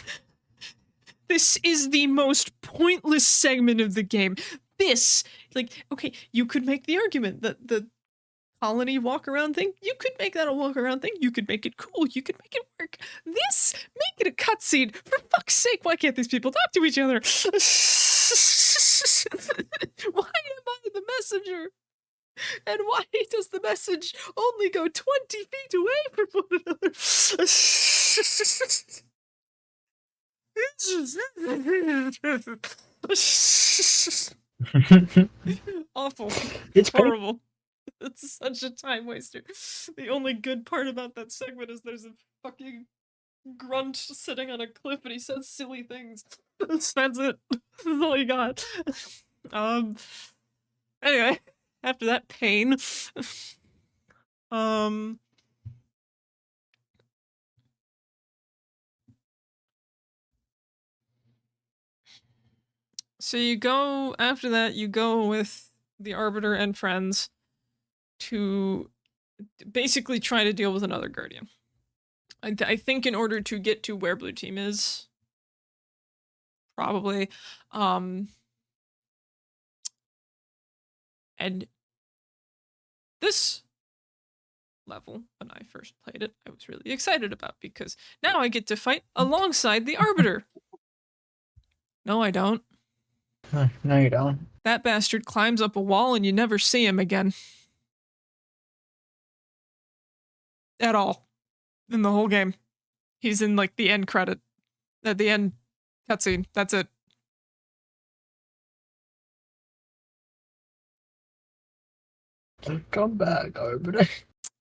This is the most pointless segment of the game. This, okay, you could make the argument that the colony walk around thing, you could make that a walk around thing, you could make it cool, you could make it work. This, make it a cutscene. For fuck's sake, why can't these people talk to each other? Why am I the messenger? And why does the message only go 20 feet away from one another? Awful. It's horrible. It's such a time waster. The only good part about that segment is there's a fucking grunt sitting on a cliff and he says silly things. That's it. That's all you got. Anyway, after that pain, so you go, after that, you go with the Arbiter and friends to basically try to deal with another Guardian. I think in order to get to where Blue Team is, probably, and this level, when I first played it, I was really excited about because now I get to fight alongside the Arbiter. No, I don't. No, you don't. That bastard climbs up a wall and you never see him again. At all. In the whole game. He's in like the end credit. At the end cutscene. That's it. Come back, Arbiter.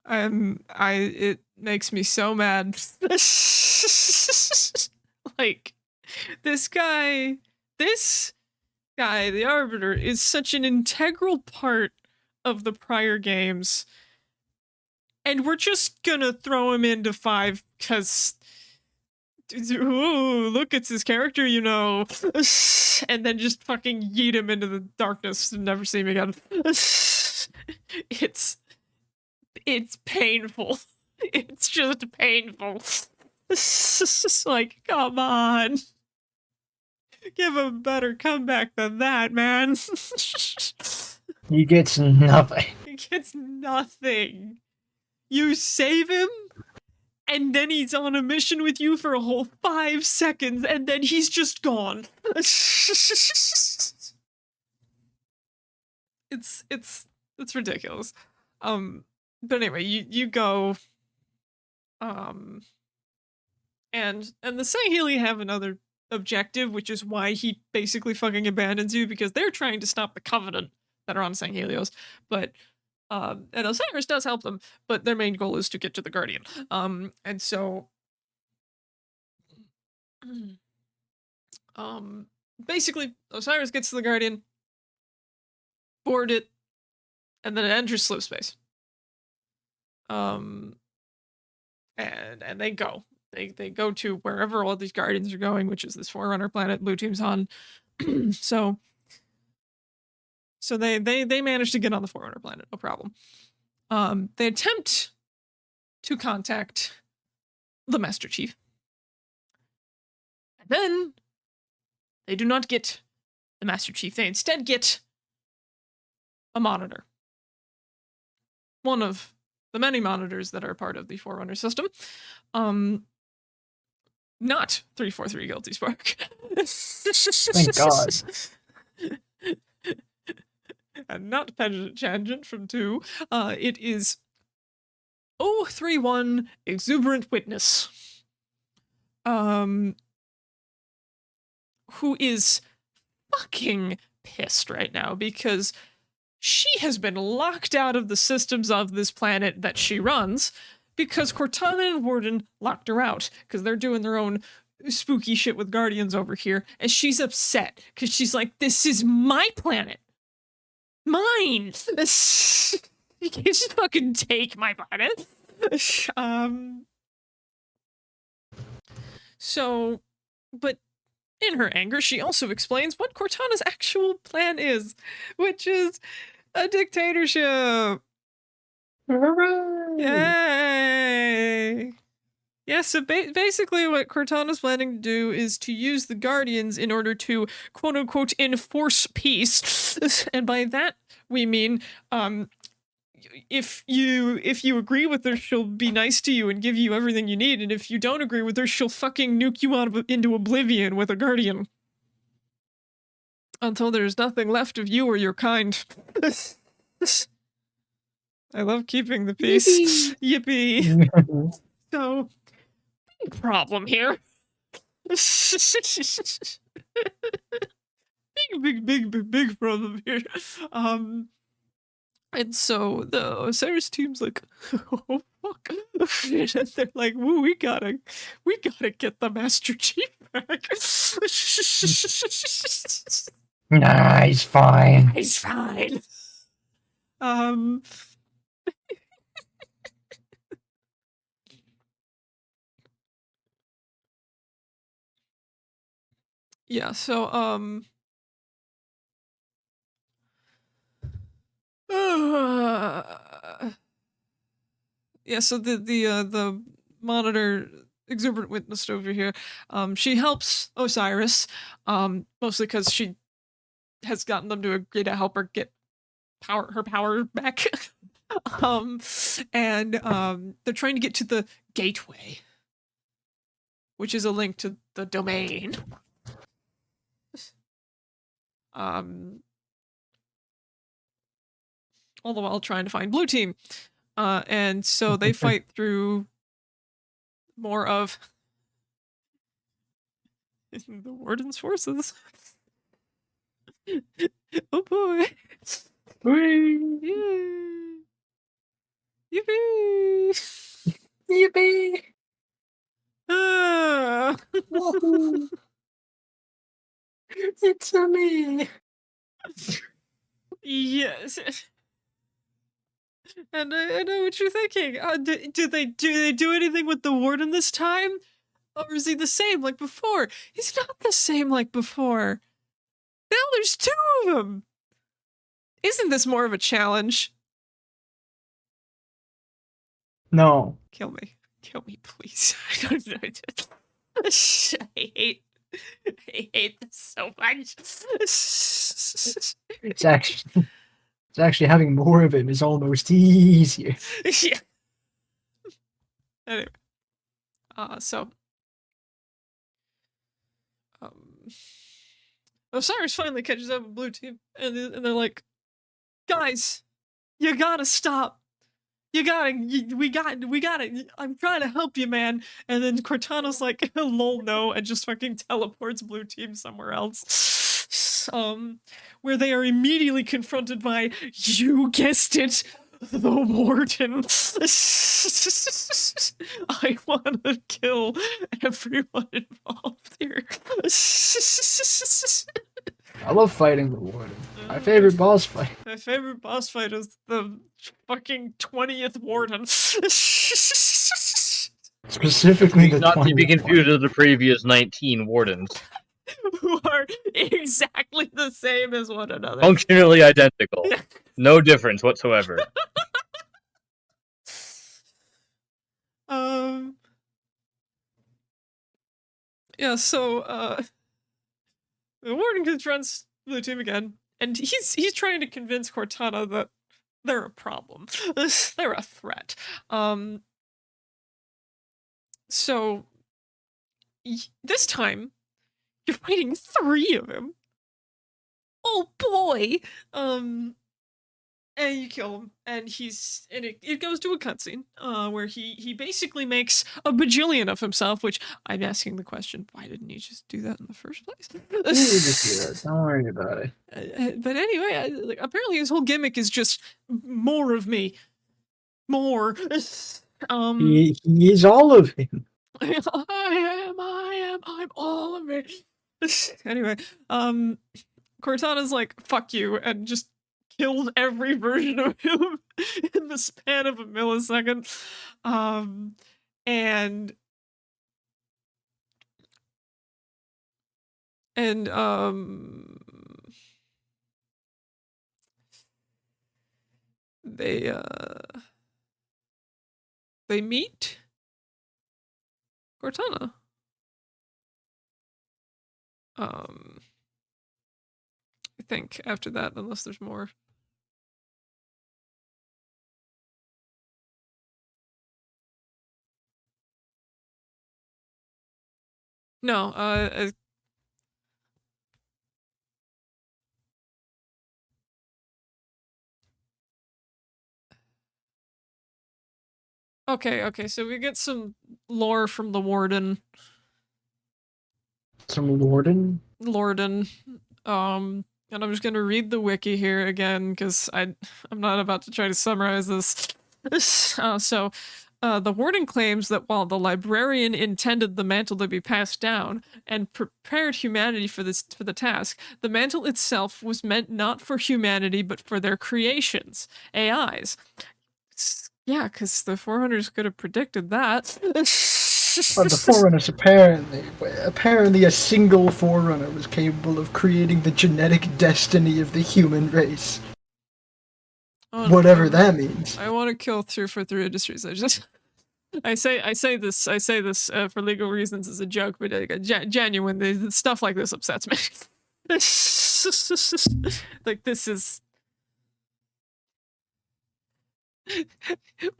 It makes me so mad. Like, this guy, the Arbiter, is such an integral part of the prior games. And we're just gonna throw him into 5 because, ooh, look, it's his character, you know. And then just fucking yeet him into the darkness and never see him again. It's painful. It's just painful. Like, come on. Give him a better comeback than that, man. He gets nothing. He gets nothing. You save him, and then he's on a mission with you for a whole 5 seconds, and then he's just gone. It's ridiculous. But anyway, you go, and the Sangheili have another objective, which is why he basically fucking abandons you, because they're trying to stop the Covenant that are on Sanghelios, but and Osiris does help them, but their main goal is to get to the Guardian. And so basically Osiris gets to the Guardian, board it, and then it enters slow space. And they go. They go to wherever all these Guardians are going, which is this Forerunner planet Blue Team's on. So they manage to get on the Forerunner planet, no problem. They attempt to contact the Master Chief. And then they do not get the Master Chief. They instead get a monitor. One of the many monitors that are part of the Forerunner system. Not 343 Guilty Spark. Thank God. And not Tangent from 2. It is 031 Exuberant Witness. Who is fucking pissed right now because she has been locked out of the systems of this planet that she runs because Cortana and Warden locked her out because they're doing their own spooky shit with Guardians over here, and she's upset because she's like, this is my planet. Mine! You can't just fucking take my planet. So, but in her anger, she also explains what Cortana's actual plan is, which is a dictatorship. Hooray! Yay! Yeah, so basically what Cortana's planning to do is to use the Guardians in order to, quote-unquote, enforce peace. And by that, we mean, if you agree with her, she'll be nice to you and give you everything you need, and if you don't agree with her, she'll fucking nuke you out into oblivion with a Guardian. Until there's nothing left of you or your kind. I love keeping the peace. Yippee. So, big problem here. big problem here. And so the Osiris team's like, oh fuck. And they're like, woo, we gotta get the Master Chief back. Nah, he's fine. He's fine. Yeah, so yeah, so the monitor exuberant witness over here, she helps Osiris, mostly because she has gotten them to agree to help her get her power back. And they're trying to get to the gateway, which is a link to the domain. All the while trying to find blue team. And so they fight through more of the warden's forces. Oh boy. Whee! Yay. Yippee! Yippee! Ah. Wahoo! It's a me! Yes. And I know what you're thinking. Do they do anything with the warden this time? Or is he the same like before? He's not the same like before. Now there's two of them. Isn't this more of a challenge? No. Kill me, please. I don't know. I hate this so much. It's actually having more of him is almost easier. Yeah. Anyway, so Osiris finally catches up with Blue Team, and they're like, "Guys, you gotta stop. We gotta. I'm trying to help you, man." And then Cortana's like, "Lol, no," and just fucking teleports Blue Team somewhere else. Where they are immediately confronted by, you guessed it, the warden. I want to kill everyone involved here. I love fighting the warden. My favorite boss fight. My favorite boss fight is the fucking 20th warden. Specifically the Not to be 20th confused one. with the previous 19 wardens. Who are exactly the same as one another. Functionally identical. No difference whatsoever. Yeah, so the warden confronts Blue Team again, and he's trying to convince Cortana that they're a problem. They're a threat. So this time you're fighting 3 of them. Oh boy. And you kill him, and it goes to a cutscene, where he basically makes a bajillion of himself, which I'm asking the question, why didn't he just do that in the first place? You just do that. Don't worry about it. But anyway, apparently his whole gimmick is just more of me. More. He is all of him. I'm all of it. Anyway, Cortana's like, fuck you, and just killed every version of him in the span of a millisecond. And they meet Cortana. I think after that, unless there's more. No, okay, so we get some lore from the warden. Some warden? Lorden. And I'm just gonna read the wiki here again, because I'm not about to try to summarize this. The warden claims that while the librarian intended the mantle to be passed down and prepared humanity for the task, the mantle itself was meant not for humanity but for their creations, AIs. Yeah, because the Forerunners could have predicted that. But the Forerunners apparently a single Forerunner was capable of creating the genetic destiny of the human race. Whatever that means. I want to kill 343 Industries. I say this for legal reasons as a joke, but genuine stuff like this upsets me. Like, this is.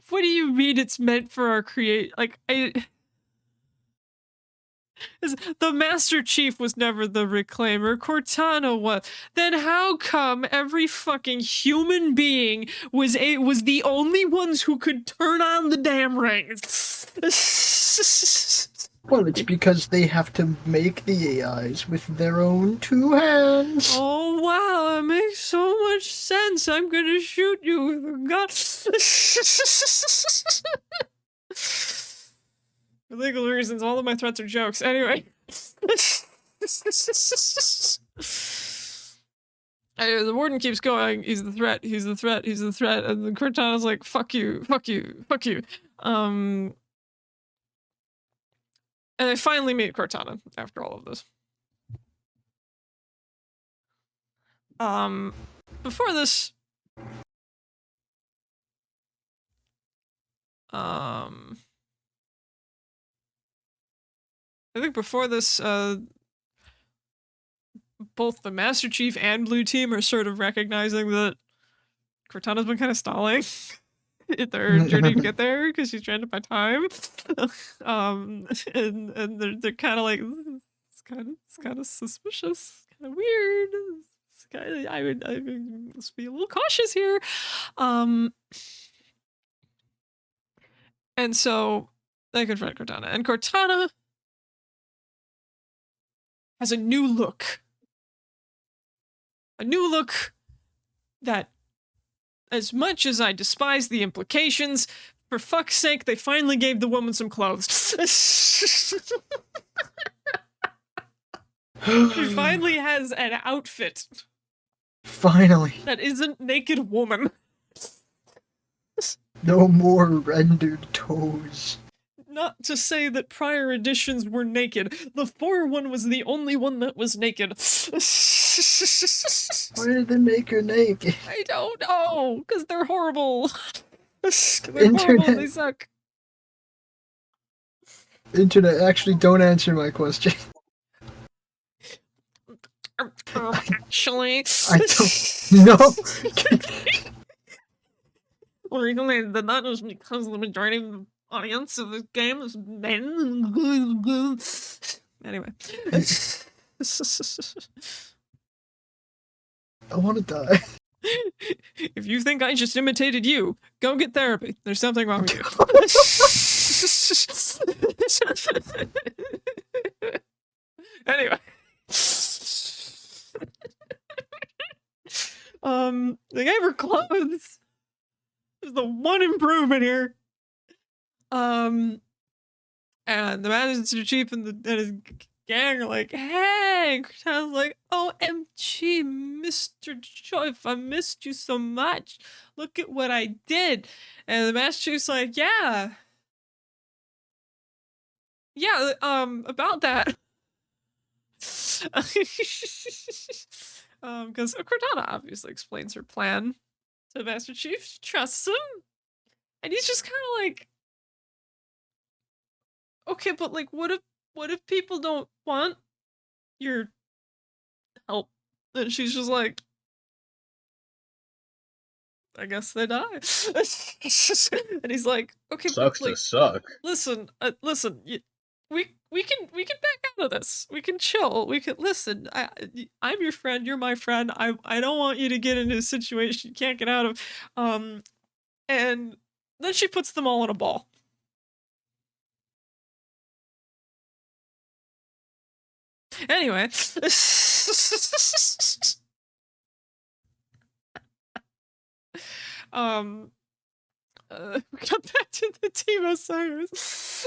What do you mean it's meant for our create? Like, The Master Chief was never the Reclaimer. Cortana was. Then how come every fucking human being was the only ones who could turn on the damn rings? Well, it's because they have to make the AIs with their own 2 hands. Oh wow, that makes so much sense. I'm gonna shoot you with a gun. For legal reasons, all of my threats are jokes. Anyway. The warden keeps going, he's the threat, he's the threat, he's the threat, and then Cortana's like, fuck you, fuck you, fuck you. And I finally meet Cortana after all of this. Before this, I think before this, both the Master Chief and Blue Team are sort of recognizing that Cortana's been kind of stalling their journey to get there because she's trying to buy time. And they're kind of like, it's kind of suspicious, kind of weird. It's kind of, I would let's be a little cautious here. And so they confront Cortana, and Cortana has a new look. A new look that, as much as I despise the implications, for fuck's sake, they finally gave the woman some clothes. She finally has an outfit. Finally. That isn't naked woman. No more rendered toes. Not to say that prior editions were naked. The 4 one was the only one that was naked. Why did they make her naked? I don't know, because they're horrible. They're horrible, they suck. Internet, actually don't answer my question. Actually... I don't know. Well, the reason they did that was because the majority of the audience of this game is men. Anyway. I want to die. If you think I just imitated you, go get therapy. There's something wrong with you. Anyway. They gave her clothes. There's the one improvement here. And the Master Chief and his gang are like, hey, Cortana's like, OMG, Mr. Chief, I missed you so much. Look at what I did. And the Master Chief's like, yeah, about that. Because Cortana obviously explains her plan to Master Chief. She trusts him. And he's just kind of like, okay, but like, what if people don't want your help? And she's just like, I guess they die. And he's like, okay, Sucks but, like, to suck. listen, we can back out of this. We can chill. We can listen. I'm your friend. You're my friend. I don't want you to get into a situation you can't get out of. And then she puts them all in a ball. Anyway. We got back to the Team Osiris.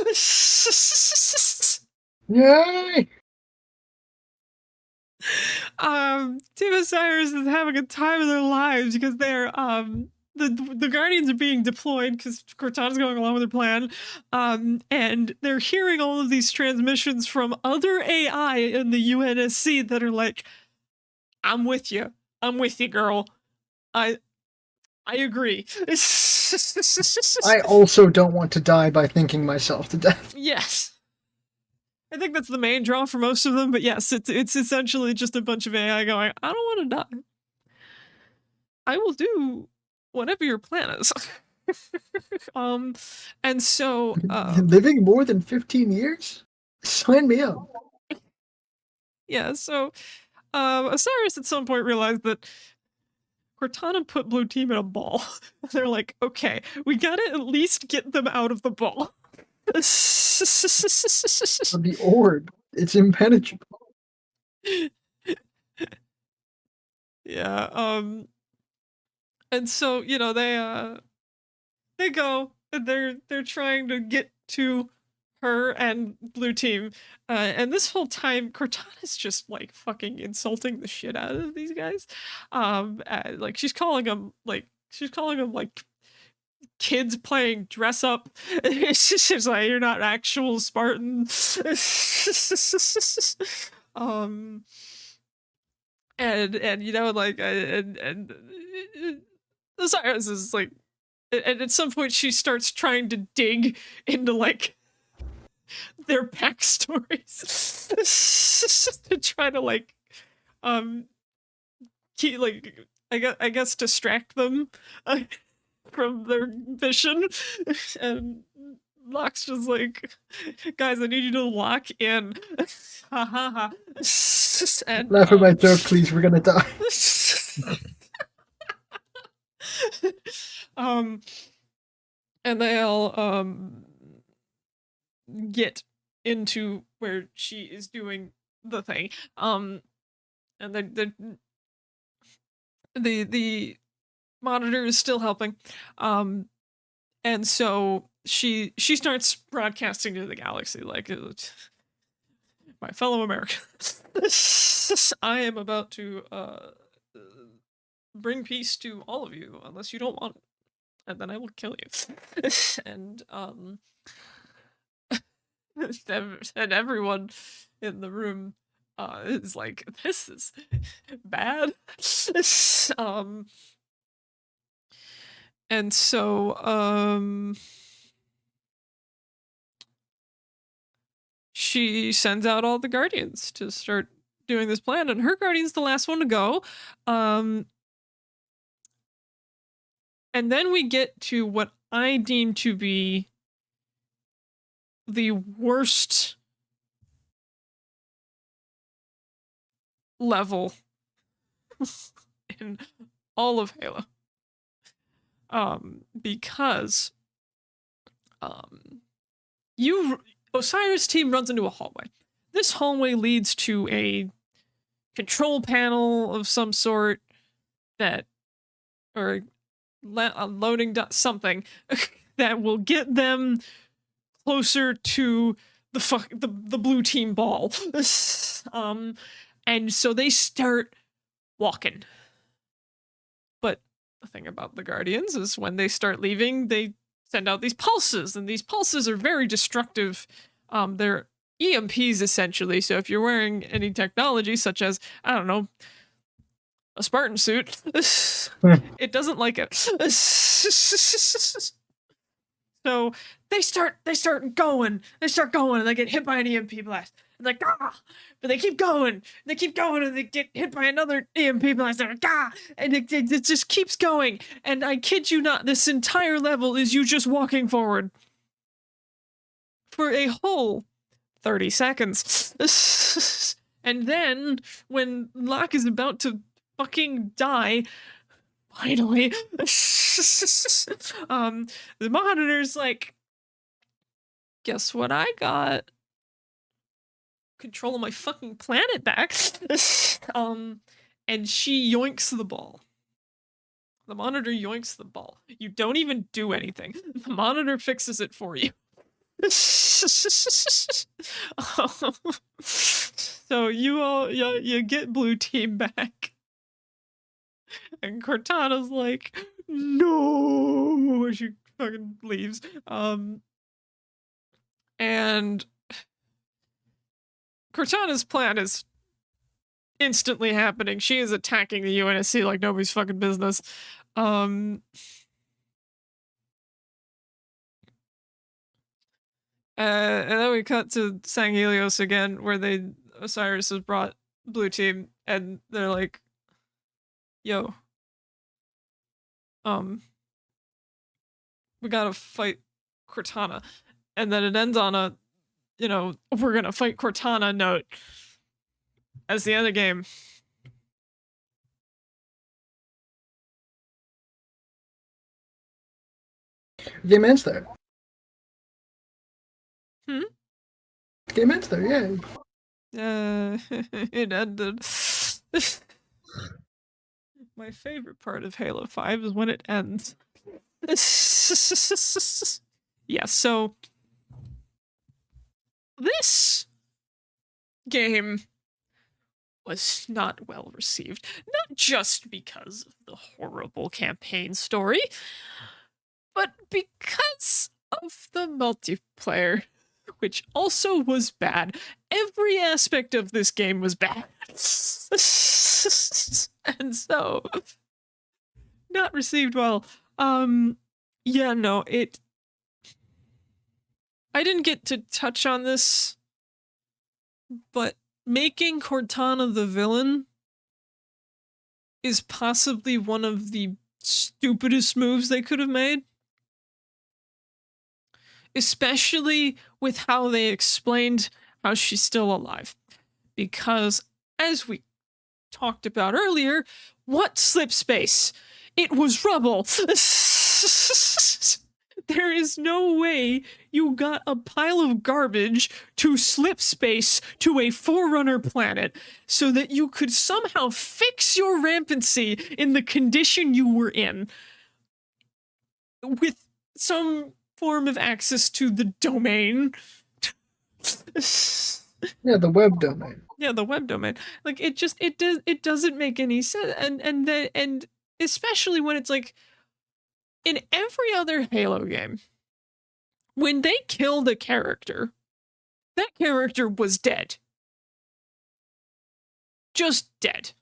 Yay! Team Osiris is having a time of their lives because they're the Guardians are being deployed because Cortana's going along with her plan, and they're hearing all of these transmissions from other AI in the UNSC that are like, I'm with you, girl. I agree. I also don't want to die by thinking myself to death. Yes. I think that's the main draw for most of them, but yes, it's essentially just a bunch of AI going, I don't want to die. I will do whatever your plan is. And so living more than 15 years? Sign me up. Yeah, so Osiris at some point realized that Cortana put blue team in a ball. They're like, okay, we gotta at least get them out of the ball. The orb. It's impenetrable. Yeah, and so, you know, they go and they're trying to get to her and blue team, and this whole time Cortana's just like fucking insulting the shit out of these guys. Like she's calling them like kids playing dress up. She's like, you're not actual Spartans. um and you know, like, and Osiris is like, and at some point she starts trying to dig into like their backstories to try to like keep like, I guess distract them from their mission. And Locke's just like, guys, I need you to lock in. Ha ha ha. And Laugh at my joke, please. We're gonna die. And they all get into where she is doing the thing. And the monitor is still helping. And so she starts broadcasting to the galaxy like, my fellow Americans, I am about to bring peace to all of you unless you don't want it, and then I will kill you. And and everyone in the room is like, this is bad. And so she sends out all the guardians to start doing this plan, and her guardian's the last one to go. And then we get to what I deem to be the worst level in all of Halo. Because Osiris team runs into a hallway. This hallway leads to a control panel of some sort that, or a loading something that will get them closer to the blue team ball. And so they start walking. But the thing about the Guardians is when they start leaving, they send out these pulses, and these pulses are very destructive. They're EMPs essentially. So if you're wearing any technology such as, I don't know, a Spartan suit, it doesn't like it. So they start going, and they get hit by an EMP blast. And like, ah! But they keep going, and they get hit by another EMP blast. And, ah! And it just keeps going. And I kid you not, this entire level is you just walking forward for a whole 30 seconds. And then when Locke is about to fucking die, finally, the monitor's like, guess what I got? Control of my fucking planet back. And she yoinks the ball. The monitor yoinks the ball. You don't even do anything. The monitor fixes it for you. So you get blue team back. And Cortana's like, no, she fucking leaves. And Cortana's plan is instantly happening. She is attacking the UNSC like nobody's fucking business. And then we cut to Sang Helios again, where Osiris has brought blue team, and they're like, yo, we gotta fight Cortana. And then it ends on a we're gonna fight Cortana note as the other game. Game ends there. Hmm? Game ends there, yeah. It ended. My favorite part of Halo 5 is when it ends. Yeah, so this game was not well received. Not just because of the horrible campaign story, but because of the multiplayer, which also was bad. Every aspect of this game was bad. And so, not received well. Yeah, no, I didn't get to touch on this, but making Cortana the villain is possibly one of the stupidest moves they could have made. Especially with how they explained how she's still alive. Because, as we talked about earlier, what slip space? It was rubble. There is no way you got a pile of garbage to slip space to a Forerunner planet so that you could somehow fix your rampancy in the condition you were in with some form of access to the domain. Yeah, the web domain. Yeah, the web domain. Like it doesn't make any sense, and especially when it's like in every other Halo game, when they killed a character, that character was dead. Just dead.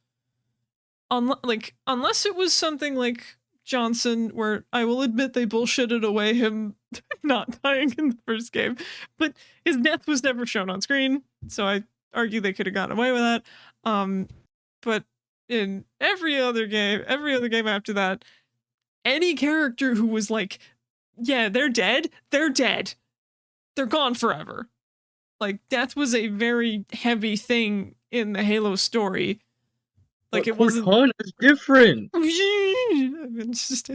Unless it was something like Johnson, where I will admit they bullshitted away him not dying in the first game, but his death was never shown on screen, so I argue they could have gotten away with that. But in every other game after that, any character who was like, yeah, they're dead, they're gone forever. Like, death was a very heavy thing in the Halo story. Like, but it wasn't. Cortana is different. It's just...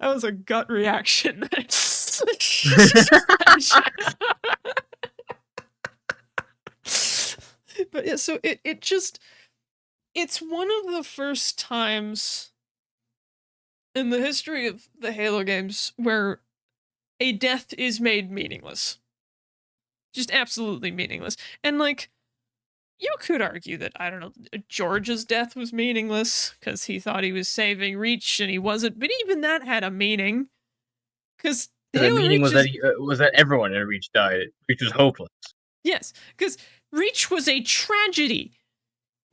That was a gut reaction. But yeah, so it's one of the first times in the history of the Halo games where a death is made meaningless. Just absolutely meaningless. And like, you could argue that, I don't know, George's death was meaningless because he thought he was saving Reach and he wasn't, but even that had a meaning. Because The meaning was that everyone in Reach died. Reach was hopeless. Yes, because Reach was a tragedy.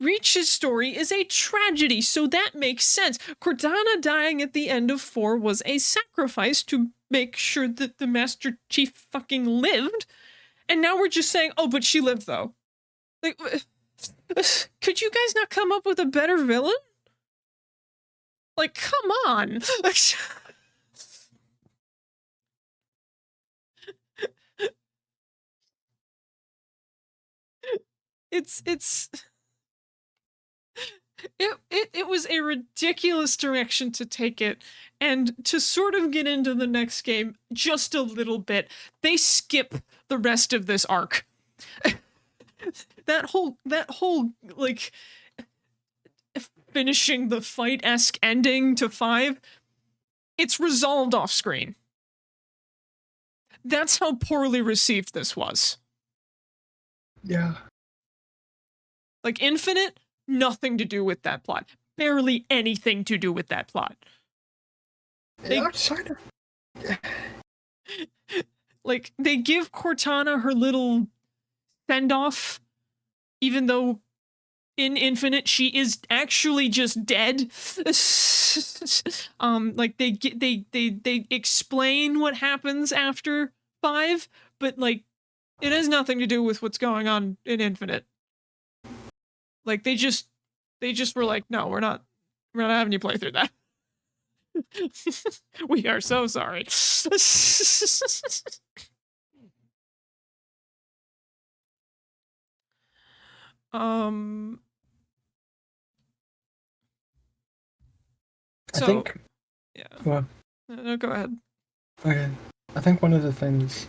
Reach's story is a tragedy, so that makes sense. Cortana dying at the end of 4 was a sacrifice to make sure that the Master Chief fucking lived. And now we're just saying, oh, but she lived though. Like, could you guys not come up with a better villain? Like, come on. It was a ridiculous direction to take it, and to sort of get into the next game just a little bit, they skip the rest of this arc. that whole like finishing the fight-esque ending to 5, it's resolved off screen. That's how poorly received this was. Yeah. Like Infinite, nothing to do with that plot. Barely anything to do with that plot. Like, they give Cortana her little send-off, even though in Infinite she is actually just dead. Like, they explain what happens after 5, but like, it has nothing to do with what's going on in Infinite. Like, they just were like, no, we're not having you play through that. We are so sorry. um. I So, think. yeah. Well, No, go ahead. okay. I think one of the things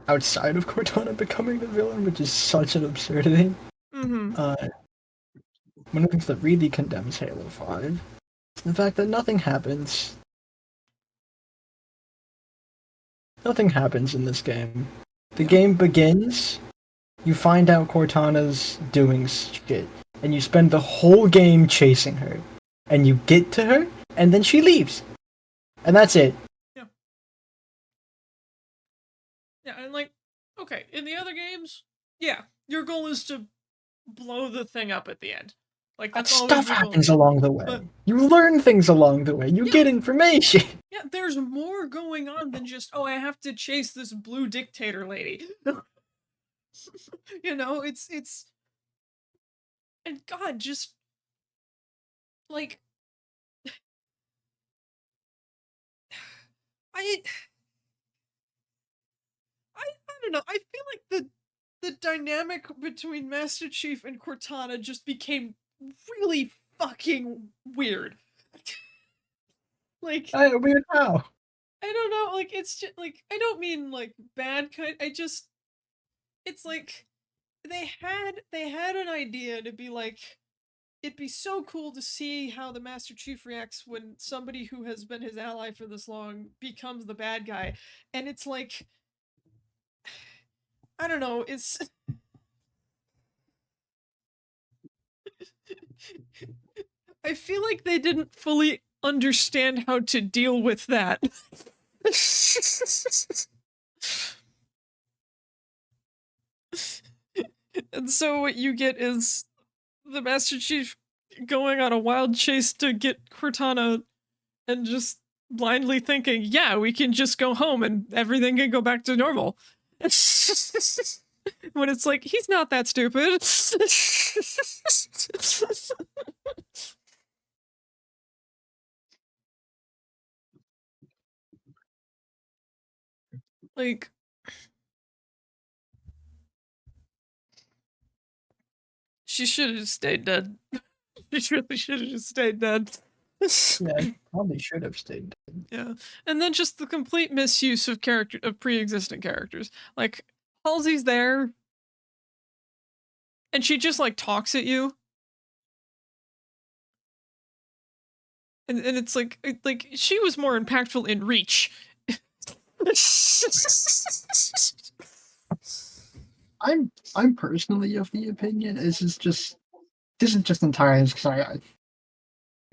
outside of Cortana becoming the villain, which is such an absurdity, Mm-hmm. one of the things that really condemns Halo 5 is the fact that nothing happens. Nothing happens in this game. The Yeah. game begins, you find out Cortana's doing shit, and you spend the whole game chasing her. And you get to her, and then she leaves. And that's it. Yeah. Yeah, and like, okay, in the other games, yeah, your goal is to blow the thing up at the end. Like, But that's always stuff your goal. happens along the way. But You learn things along the way. You yeah, get information. yeah, there's more going on than just, oh, I have to chase this blue dictator lady. You know, it's and God, just like I I don't know. I feel like the dynamic between Master Chief and Cortana just became really fucking weird. Like, Weird how? I don't know, like it's just like I don't mean like bad kind. I just it's like they had an idea to be like it'd be so cool to see how the Master Chief reacts when somebody who has been his ally for this long becomes the bad guy. And it's like I don't know, it's I feel like they didn't fully understand how to deal with that. And so what you get is the Master Chief going on a wild chase to get Cortana and just blindly thinking, yeah, we can just go home and everything can go back to normal. When it's like, he's not that stupid. Like, she should have stayed dead. She really should have just stayed dead. Yeah, probably should have stayed. Yeah. And then just the complete misuse of pre-existing characters. Like, Halsey's there, and she just like talks at you. And it's like she was more impactful in Reach. I'm personally of the opinion this is just entirely because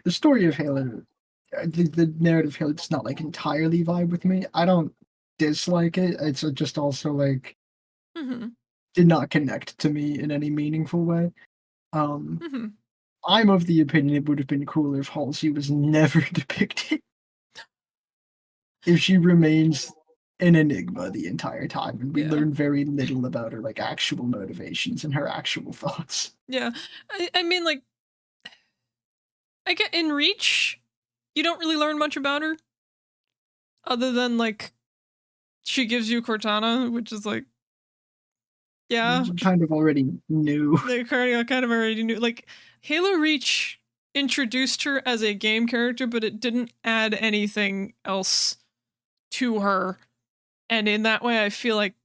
the story of Halo, the narrative of Halo does not like entirely vibe with me. I don't dislike it. It's just also like Mm-hmm. did not connect to me in any meaningful way. Mm-hmm. I'm of the opinion it would have been cooler if Halsey was never depicted. If she remains an enigma the entire time and we Yeah. learn very little about her like actual motivations and her actual thoughts. Yeah. I mean, like, I get in Reach, you don't really learn much about her. Other than, like, she gives you Cortana, which is like, yeah. You kind of already knew. They kind of already knew. Like, Halo Reach introduced her as a game character, but it didn't add anything else to her. And in that way, I feel like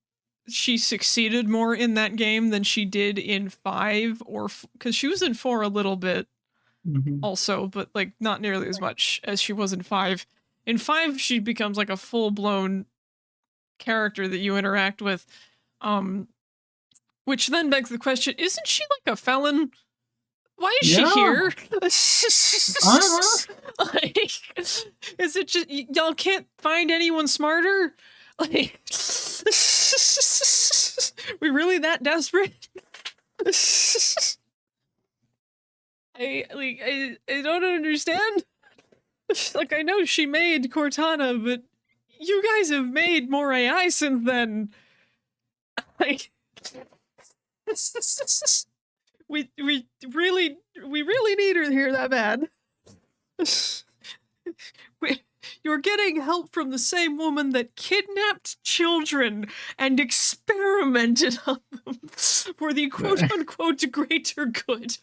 she succeeded more in that game than she did in 5 or because she was in 4 a little bit also, but like not nearly as much as she was in 5. In 5, she becomes like a full-blown character that you interact with, which then begs the question, isn't she like a felon? Why is she here? Like, is it just y'all can't find anyone smarter? Like, we really that desperate? I don't understand. Like, I know she made Cortana, but you guys have made more AI since then. Like, we really need her here that bad. You're getting help from the same woman that kidnapped children and experimented on them for the quote-unquote greater good.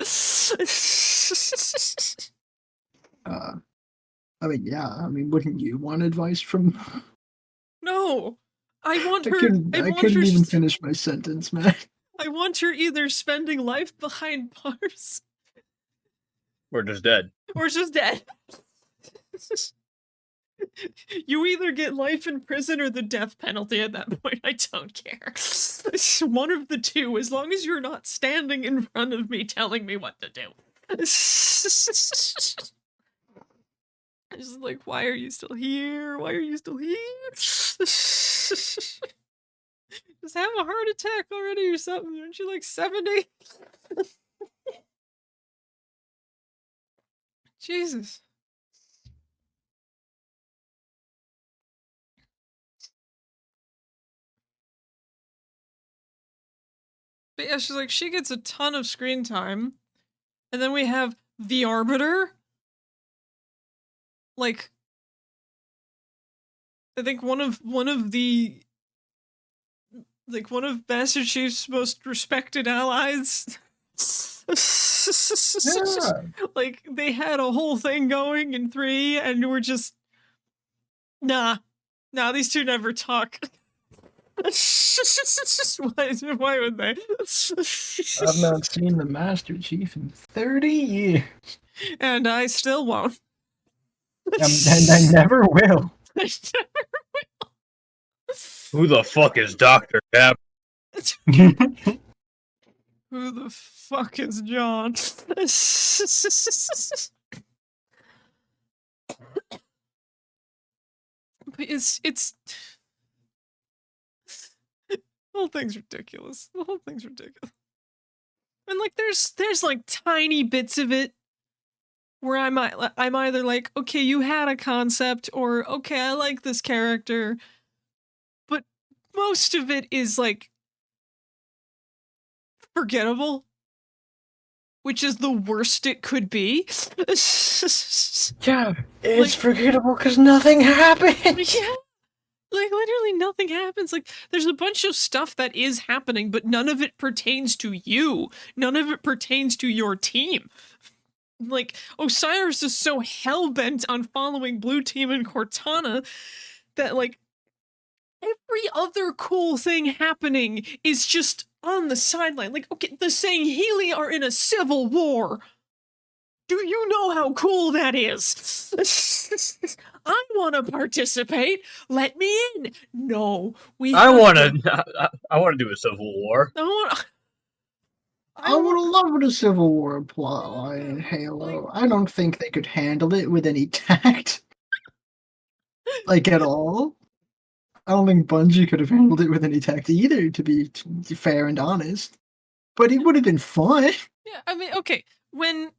I mean, wouldn't you want advice from... No. I want I her... couldn't even finish my sentence, man. I want her either spending life behind bars... Or just dead. Or just dead. You either get life in prison or the death penalty at that point. I don't care. One of the two, as long as you're not standing in front of me telling me what to do. It's just like, why are you still here? Why are you still here? Just have a heart attack already or something. Aren't you like 70? Jesus. But yeah, she's like, she gets a ton of screen time. And then we have the Arbiter. Like, I think one of Master Chief's most respected allies. Yeah. Like, they had a whole thing going in 3, and we're just... Nah, these two never talk. Why would they? I've not seen the Master Chief in 30 years. And I still won't. And I never will. Who the fuck is Dr. Cap? Who the fuck is John? But it's the whole thing's ridiculous. The whole thing's ridiculous. And like there's like tiny bits of it where I'm either like, okay, you had a concept, or okay, I like this character. But most of it is like forgettable, which is the worst it could be. Yeah, it's forgettable because nothing happened. Yeah. Like, literally nothing happens. Like, there's a bunch of stuff that is happening, but none of it pertains to you. None of it pertains to your team. Like, Osiris is so hell-bent on following Blue Team and Cortana that, like, every other cool thing happening is just on the sideline. Like, okay, the Sangheili are in a civil war. Do you know how cool that is? I want to participate. Let me in. No, I want to do a civil war. I would love the Civil War plotline in Halo. I don't think they could handle it with any tact. Like, at all. I don't think Bungie could have handled it with any tact either, to be fair and honest. But it would have been fun. Yeah, I mean, okay, when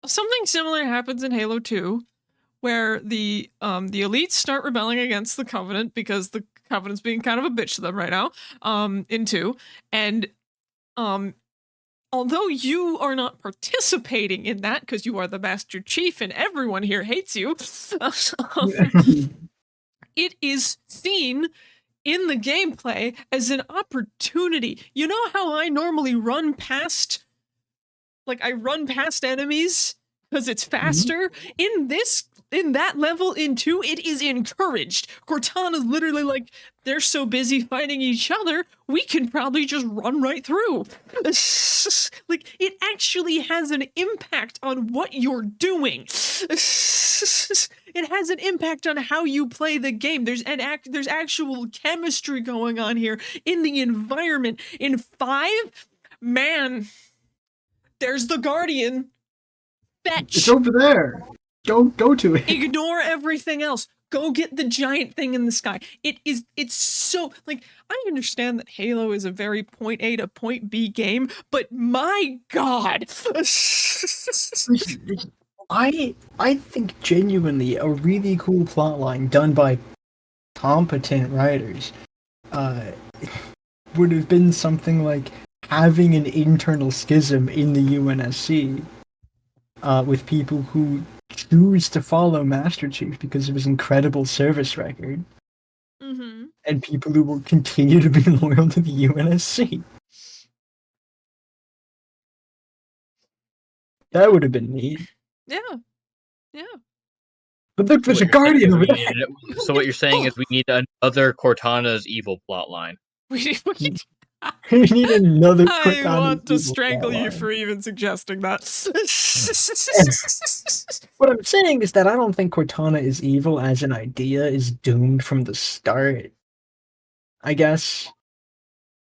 something similar happens in Halo 2, where the elites start rebelling against the Covenant because the Covenant's being kind of a bitch to them right now, in 2, and although you are not participating in that because you are the Master Chief and everyone here hates you, it is seen in the gameplay as an opportunity. You know how I normally run past, like, I run past enemies because it's faster? In that level in 2, it is encouraged. Cortana's literally like, they're so busy fighting each other, we can probably just run right through. Like, it actually has an impact on what you're doing. It has an impact on how you play the game. There's actual chemistry going on here in the environment. In 5, man, there's the Guardian. Fetch. It's over there. Go to it. Ignore everything else. Go get the giant thing in the sky. It's so, like, I understand that Halo is a very point A to point B game, but my god. I think genuinely a really cool plotline done by competent writers would have been something like having an internal schism in the UNSC with people who choose to follow Master Chief because of his incredible service record, Mm-hmm. and people who will continue to be loyal to the UNSC. That would have been neat. Yeah. Yeah. But look, So there's what a you're saying guardian is over we there. need. So what you're saying is we need another Cortana's evil plotline. We We need another I Cortana want to evil strangle you plotline. for even suggesting that. What I'm saying is that I don't think Cortana is evil as an idea is doomed from the start. I guess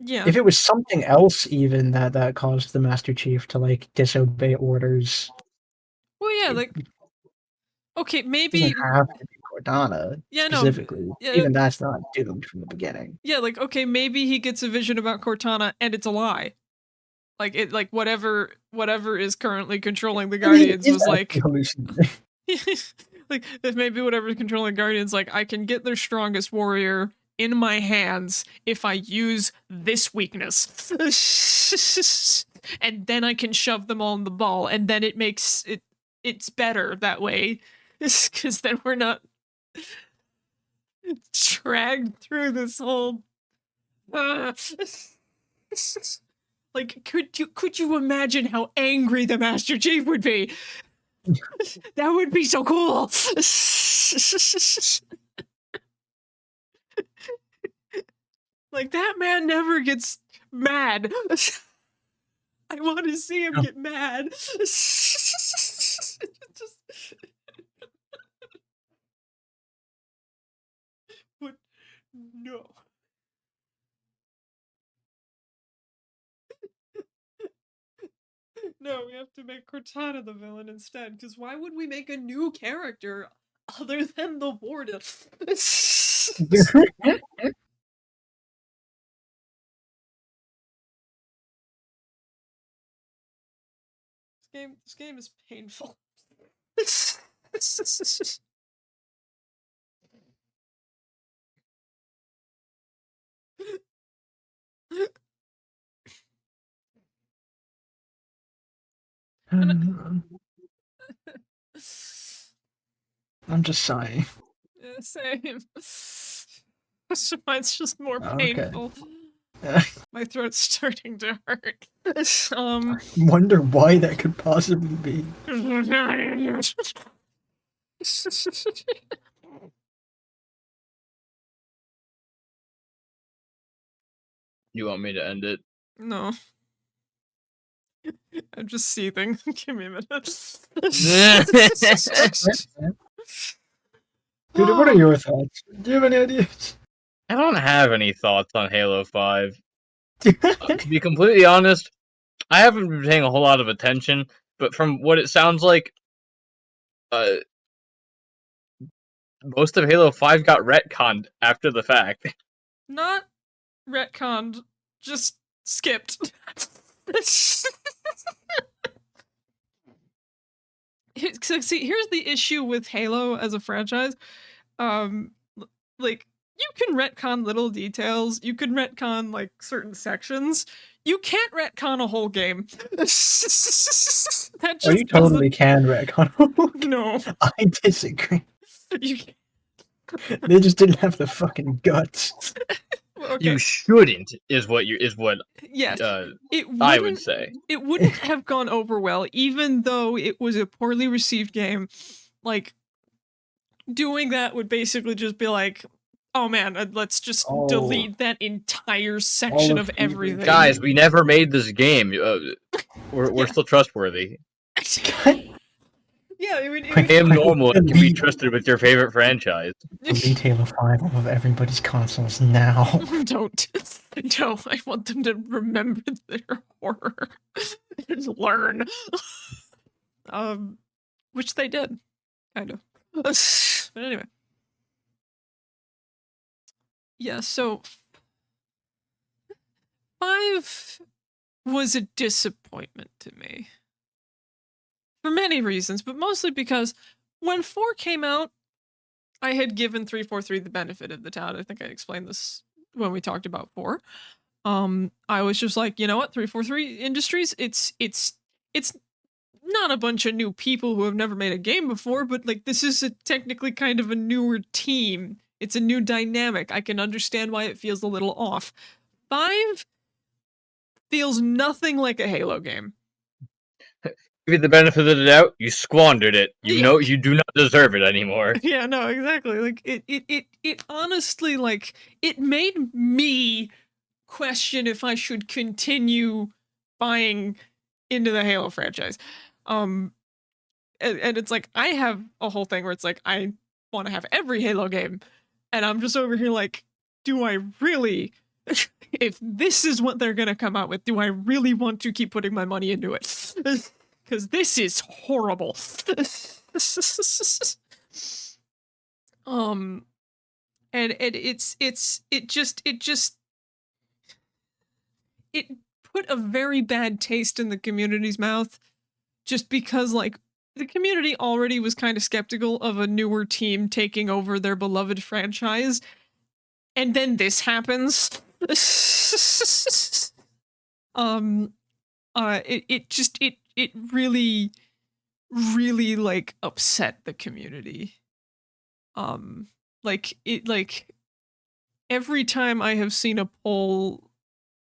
Yeah. if it was something else even that caused the Master Chief to like disobey orders, Well, yeah, it like okay, doesn't maybe have to be Cortana yeah, no, specifically. yeah, Even that's not doomed from the beginning. yeah, like okay, maybe he gets a vision about Cortana and it's a lie. Like it, like whatever is currently controlling the I mean, it Guardians is was actually like, hallucinatory. like if maybe whatever's controlling Guardians, like I can get their strongest warrior in my hands if I use this weakness, and then I can shove them all in the ball, and then it makes it it's better that way, because then we're not dragged through this whole. Like, could you imagine how angry the Master Chief would be? That would be so cool. Like that man never gets mad. I want to see him get mad. Just... But no. No, we have to make Cortana the villain instead. Because why would we make a new character other than the Warden? This game is painful. I'm just sighing. Yeah, same. Mine's just more Okay. painful. My throat's starting to hurt. Wonder why that could possibly be. You want me to end it? No. I'm just seething. Give me a minute. Dude, what are your thoughts? Do you have any ideas? I don't have any thoughts on Halo 5. To be completely honest, I haven't been paying a whole lot of attention, but from what it sounds like, most of Halo 5 got retconned after the fact. Not retconned, just skipped. See, here's the issue with Halo as a franchise. Like you can retcon little details, you can retcon like certain sections. You can't retcon a whole game. That just You totally can retcon. No. I disagree. You They just didn't have the fucking guts. Okay. You shouldn't, is what yes. I would say. It wouldn't have gone over well, even though it was a poorly received game. Like, doing that would basically just be like, oh man, let's just delete that entire section of everything. Guys, we never made this game. We're still trustworthy. Yeah, I mean, I am normal and can be trusted with your favorite franchise. Delete Halo 5 off of everybody's consoles now. Don't. No, I want them to remember their horror and learn. Which they did, kind of. But anyway. Yeah, so 5 was a disappointment to me. For many reasons, but mostly because when 4 came out, I had given 343 the benefit of the doubt. I think I explained this when we talked about 4. I was just like, you know what, 343 Industries, it's not a bunch of new people who have never made a game before, but like this is technically kind of a newer team. It's a new dynamic. I can understand why it feels a little off. 5 feels nothing like a Halo game. Give you the benefit of the doubt, you squandered it. You Yeah. know you do not deserve it anymore. Yeah, no, exactly. Like it honestly, like, it made me question if I should continue buying into the Halo franchise. And it's like I have a whole thing where it's like I want to have every Halo game, and I'm just over here like, do I really? If this is what they're gonna come out with, do I really want to keep putting my money into it? Because this is horrible. And it put a very bad taste in the community's mouth, just because like the community already was kind of skeptical of a newer team taking over their beloved franchise, and then this happens. It really like upset the community. Like every time I have seen a poll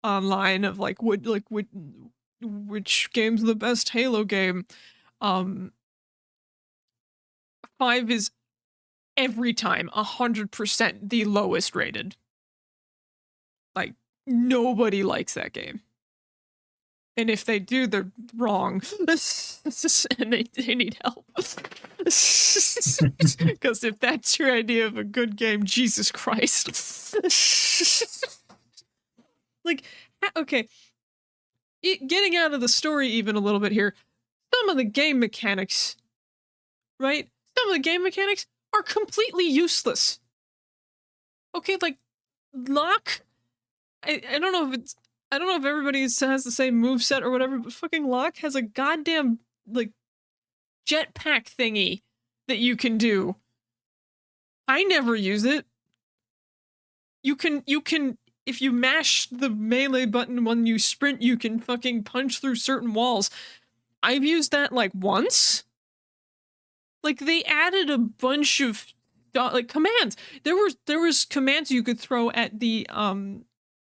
online of like which game's the best Halo game, 5 is every time 100% the lowest rated. Like, nobody likes that game. And if they do, they're wrong. And they need help. Because if that's your idea of a good game, Jesus Christ. Like, okay. Getting out of the story even a little bit here, some of the game mechanics, right? Some of the game mechanics are completely useless. Okay, like, Locke, I don't know if everybody has the same moveset or whatever, but fucking Locke has a goddamn, like, jetpack thingy that you can do. I never use it. You can, if you mash the melee button when you sprint, you can fucking punch through certain walls. I've used that, like, once. Like, they added a bunch of, like, commands. There was commands you could throw at the,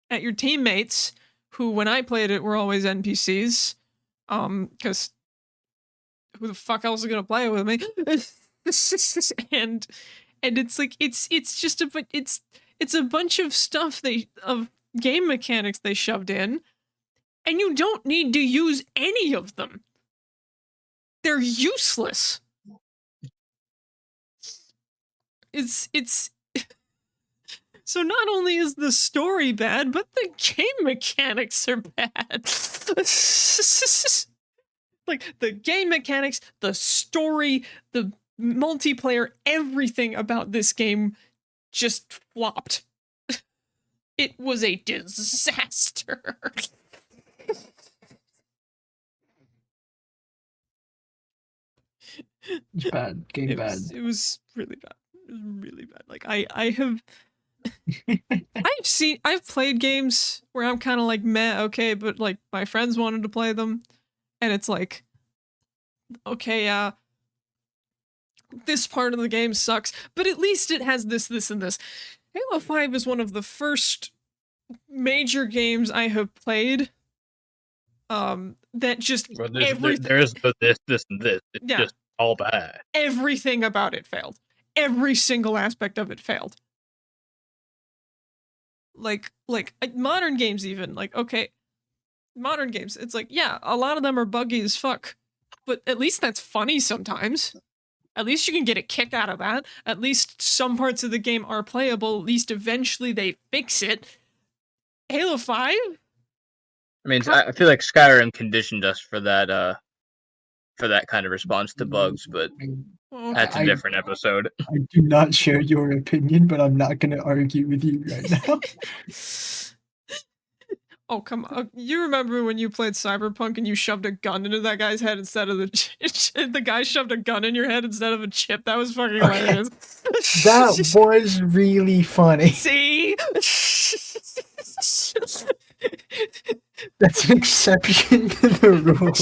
at your teammates, who, when I played it, were always NPCs. Because who the fuck else is gonna play with me? and it's like it's just it's a bunch of stuff of game mechanics they shoved in, and you don't need to use any of them. They're useless. It's so not only is the story bad, but the game mechanics are bad. Like, the game mechanics, the story, the multiplayer, everything about this game just flopped. It was a disaster. It's bad. Game bad. It was really bad. It was really bad. Like, I have... I've played games where I'm kind of like, meh, okay, but like my friends wanted to play them, and it's like, okay, this part of the game sucks, but at least it has this, and this. Halo 5 is one of the first major games I have played, that just everything. There's this, and this. It's just all bad. Everything about it failed. Every single aspect of it failed. Like modern games even, like, okay, modern games, it's like, yeah, a lot of them are buggy as fuck, but at least that's funny sometimes. At least you can get a kick out of that. At least some parts of the game are playable. At least eventually they fix it. Halo 5? I mean, I feel like Skyrim conditioned us for that kind of response to bugs, but that's a different episode. I do not share your opinion, but I'm not going to argue with you right now. Oh, come on. You remember when you played Cyberpunk and you shoved a gun into that guy's head instead of the guy shoved a gun in your head instead of a chip? That was fucking hilarious. That was really funny. See? That's an exception to the rule.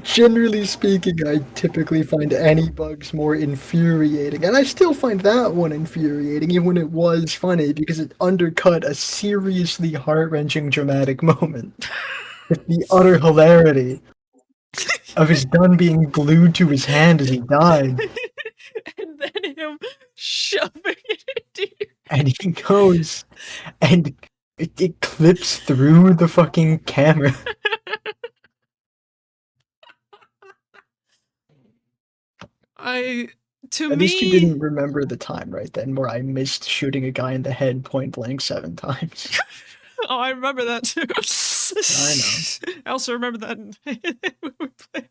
Generally speaking, I typically find any bugs more infuriating, and I still find that one infuriating, even when it was funny, because it undercut a seriously heart-wrenching dramatic moment. With the utter hilarity of his gun being glued to his hand as he died, And then him shoving it into you. and he goes, and it clips through the fucking camera. To At least you me, didn't remember the time right then, where I missed shooting a guy in the head point blank 7 times. oh, I remember that too. I know. I also remember that when we played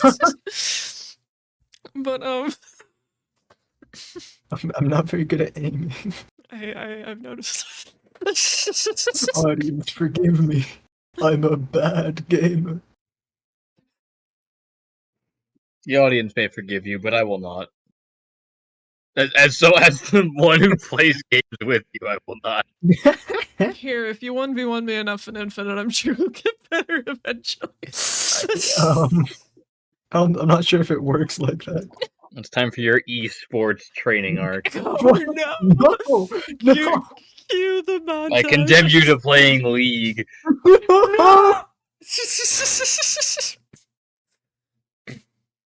Halo. But I'm not very good at aiming. I've noticed. Audience, forgive me. I'm a bad gamer. The audience may forgive you, but I will not. As the one who plays games with you, I will not. Here, if you 1v1 me enough in Infinite, I'm sure you'll get better eventually. I'm not sure if it works like that. It's time for your esports training arc. Oh no! No! Cue the montage. I condemn you to playing League.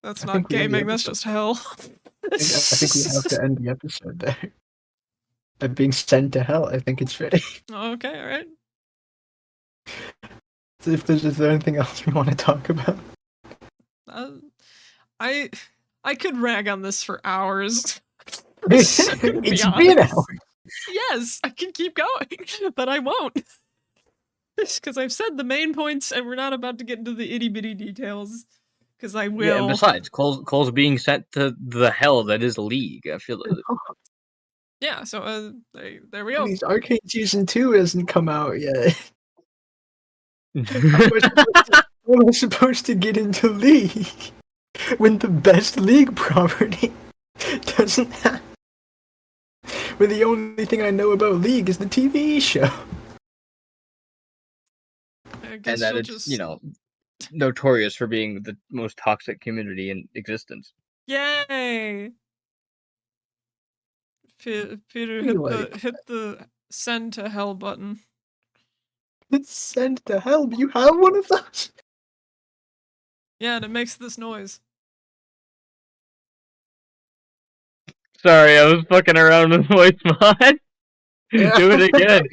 That's not gaming, that's just hell. I think we have to end the episode there. I'm being sent to hell. I think it's fitting. Okay, alright. So is there anything else we want to talk about? I could rag on this for hours. It's been hours. Yes, I can keep going, but I won't. Because I've said the main points, and we're not about to get into the itty bitty details. Because I will. Yeah, and besides, Cole's being sent to the hell that is League. I feel it. Yeah, so there we go. Please, Arcane Season 2 hasn't come out yet. How am I supposed to get into League when the best League property doesn't have? When the only thing I know about League is the TV show. And that it's, just... notorious for being the most toxic community in existence. Yay! Peter, hit the send to hell button. It's send to hell, but you have one of those? Yeah, and it makes this noise. Sorry, I was fucking around with voice mod. Do it again.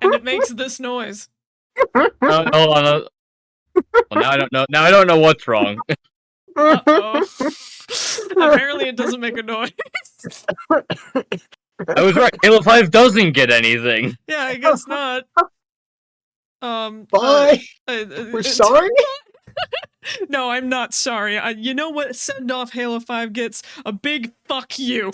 And it makes this noise. Hold on. Well, now I don't know. Now I don't know what's wrong. Uh-oh. Apparently it doesn't make a noise. I was right. Halo 5 doesn't get anything. Yeah, I guess not. Bye. We're sorry? No, I'm not sorry. You know what send off Halo 5 gets? A big fuck you.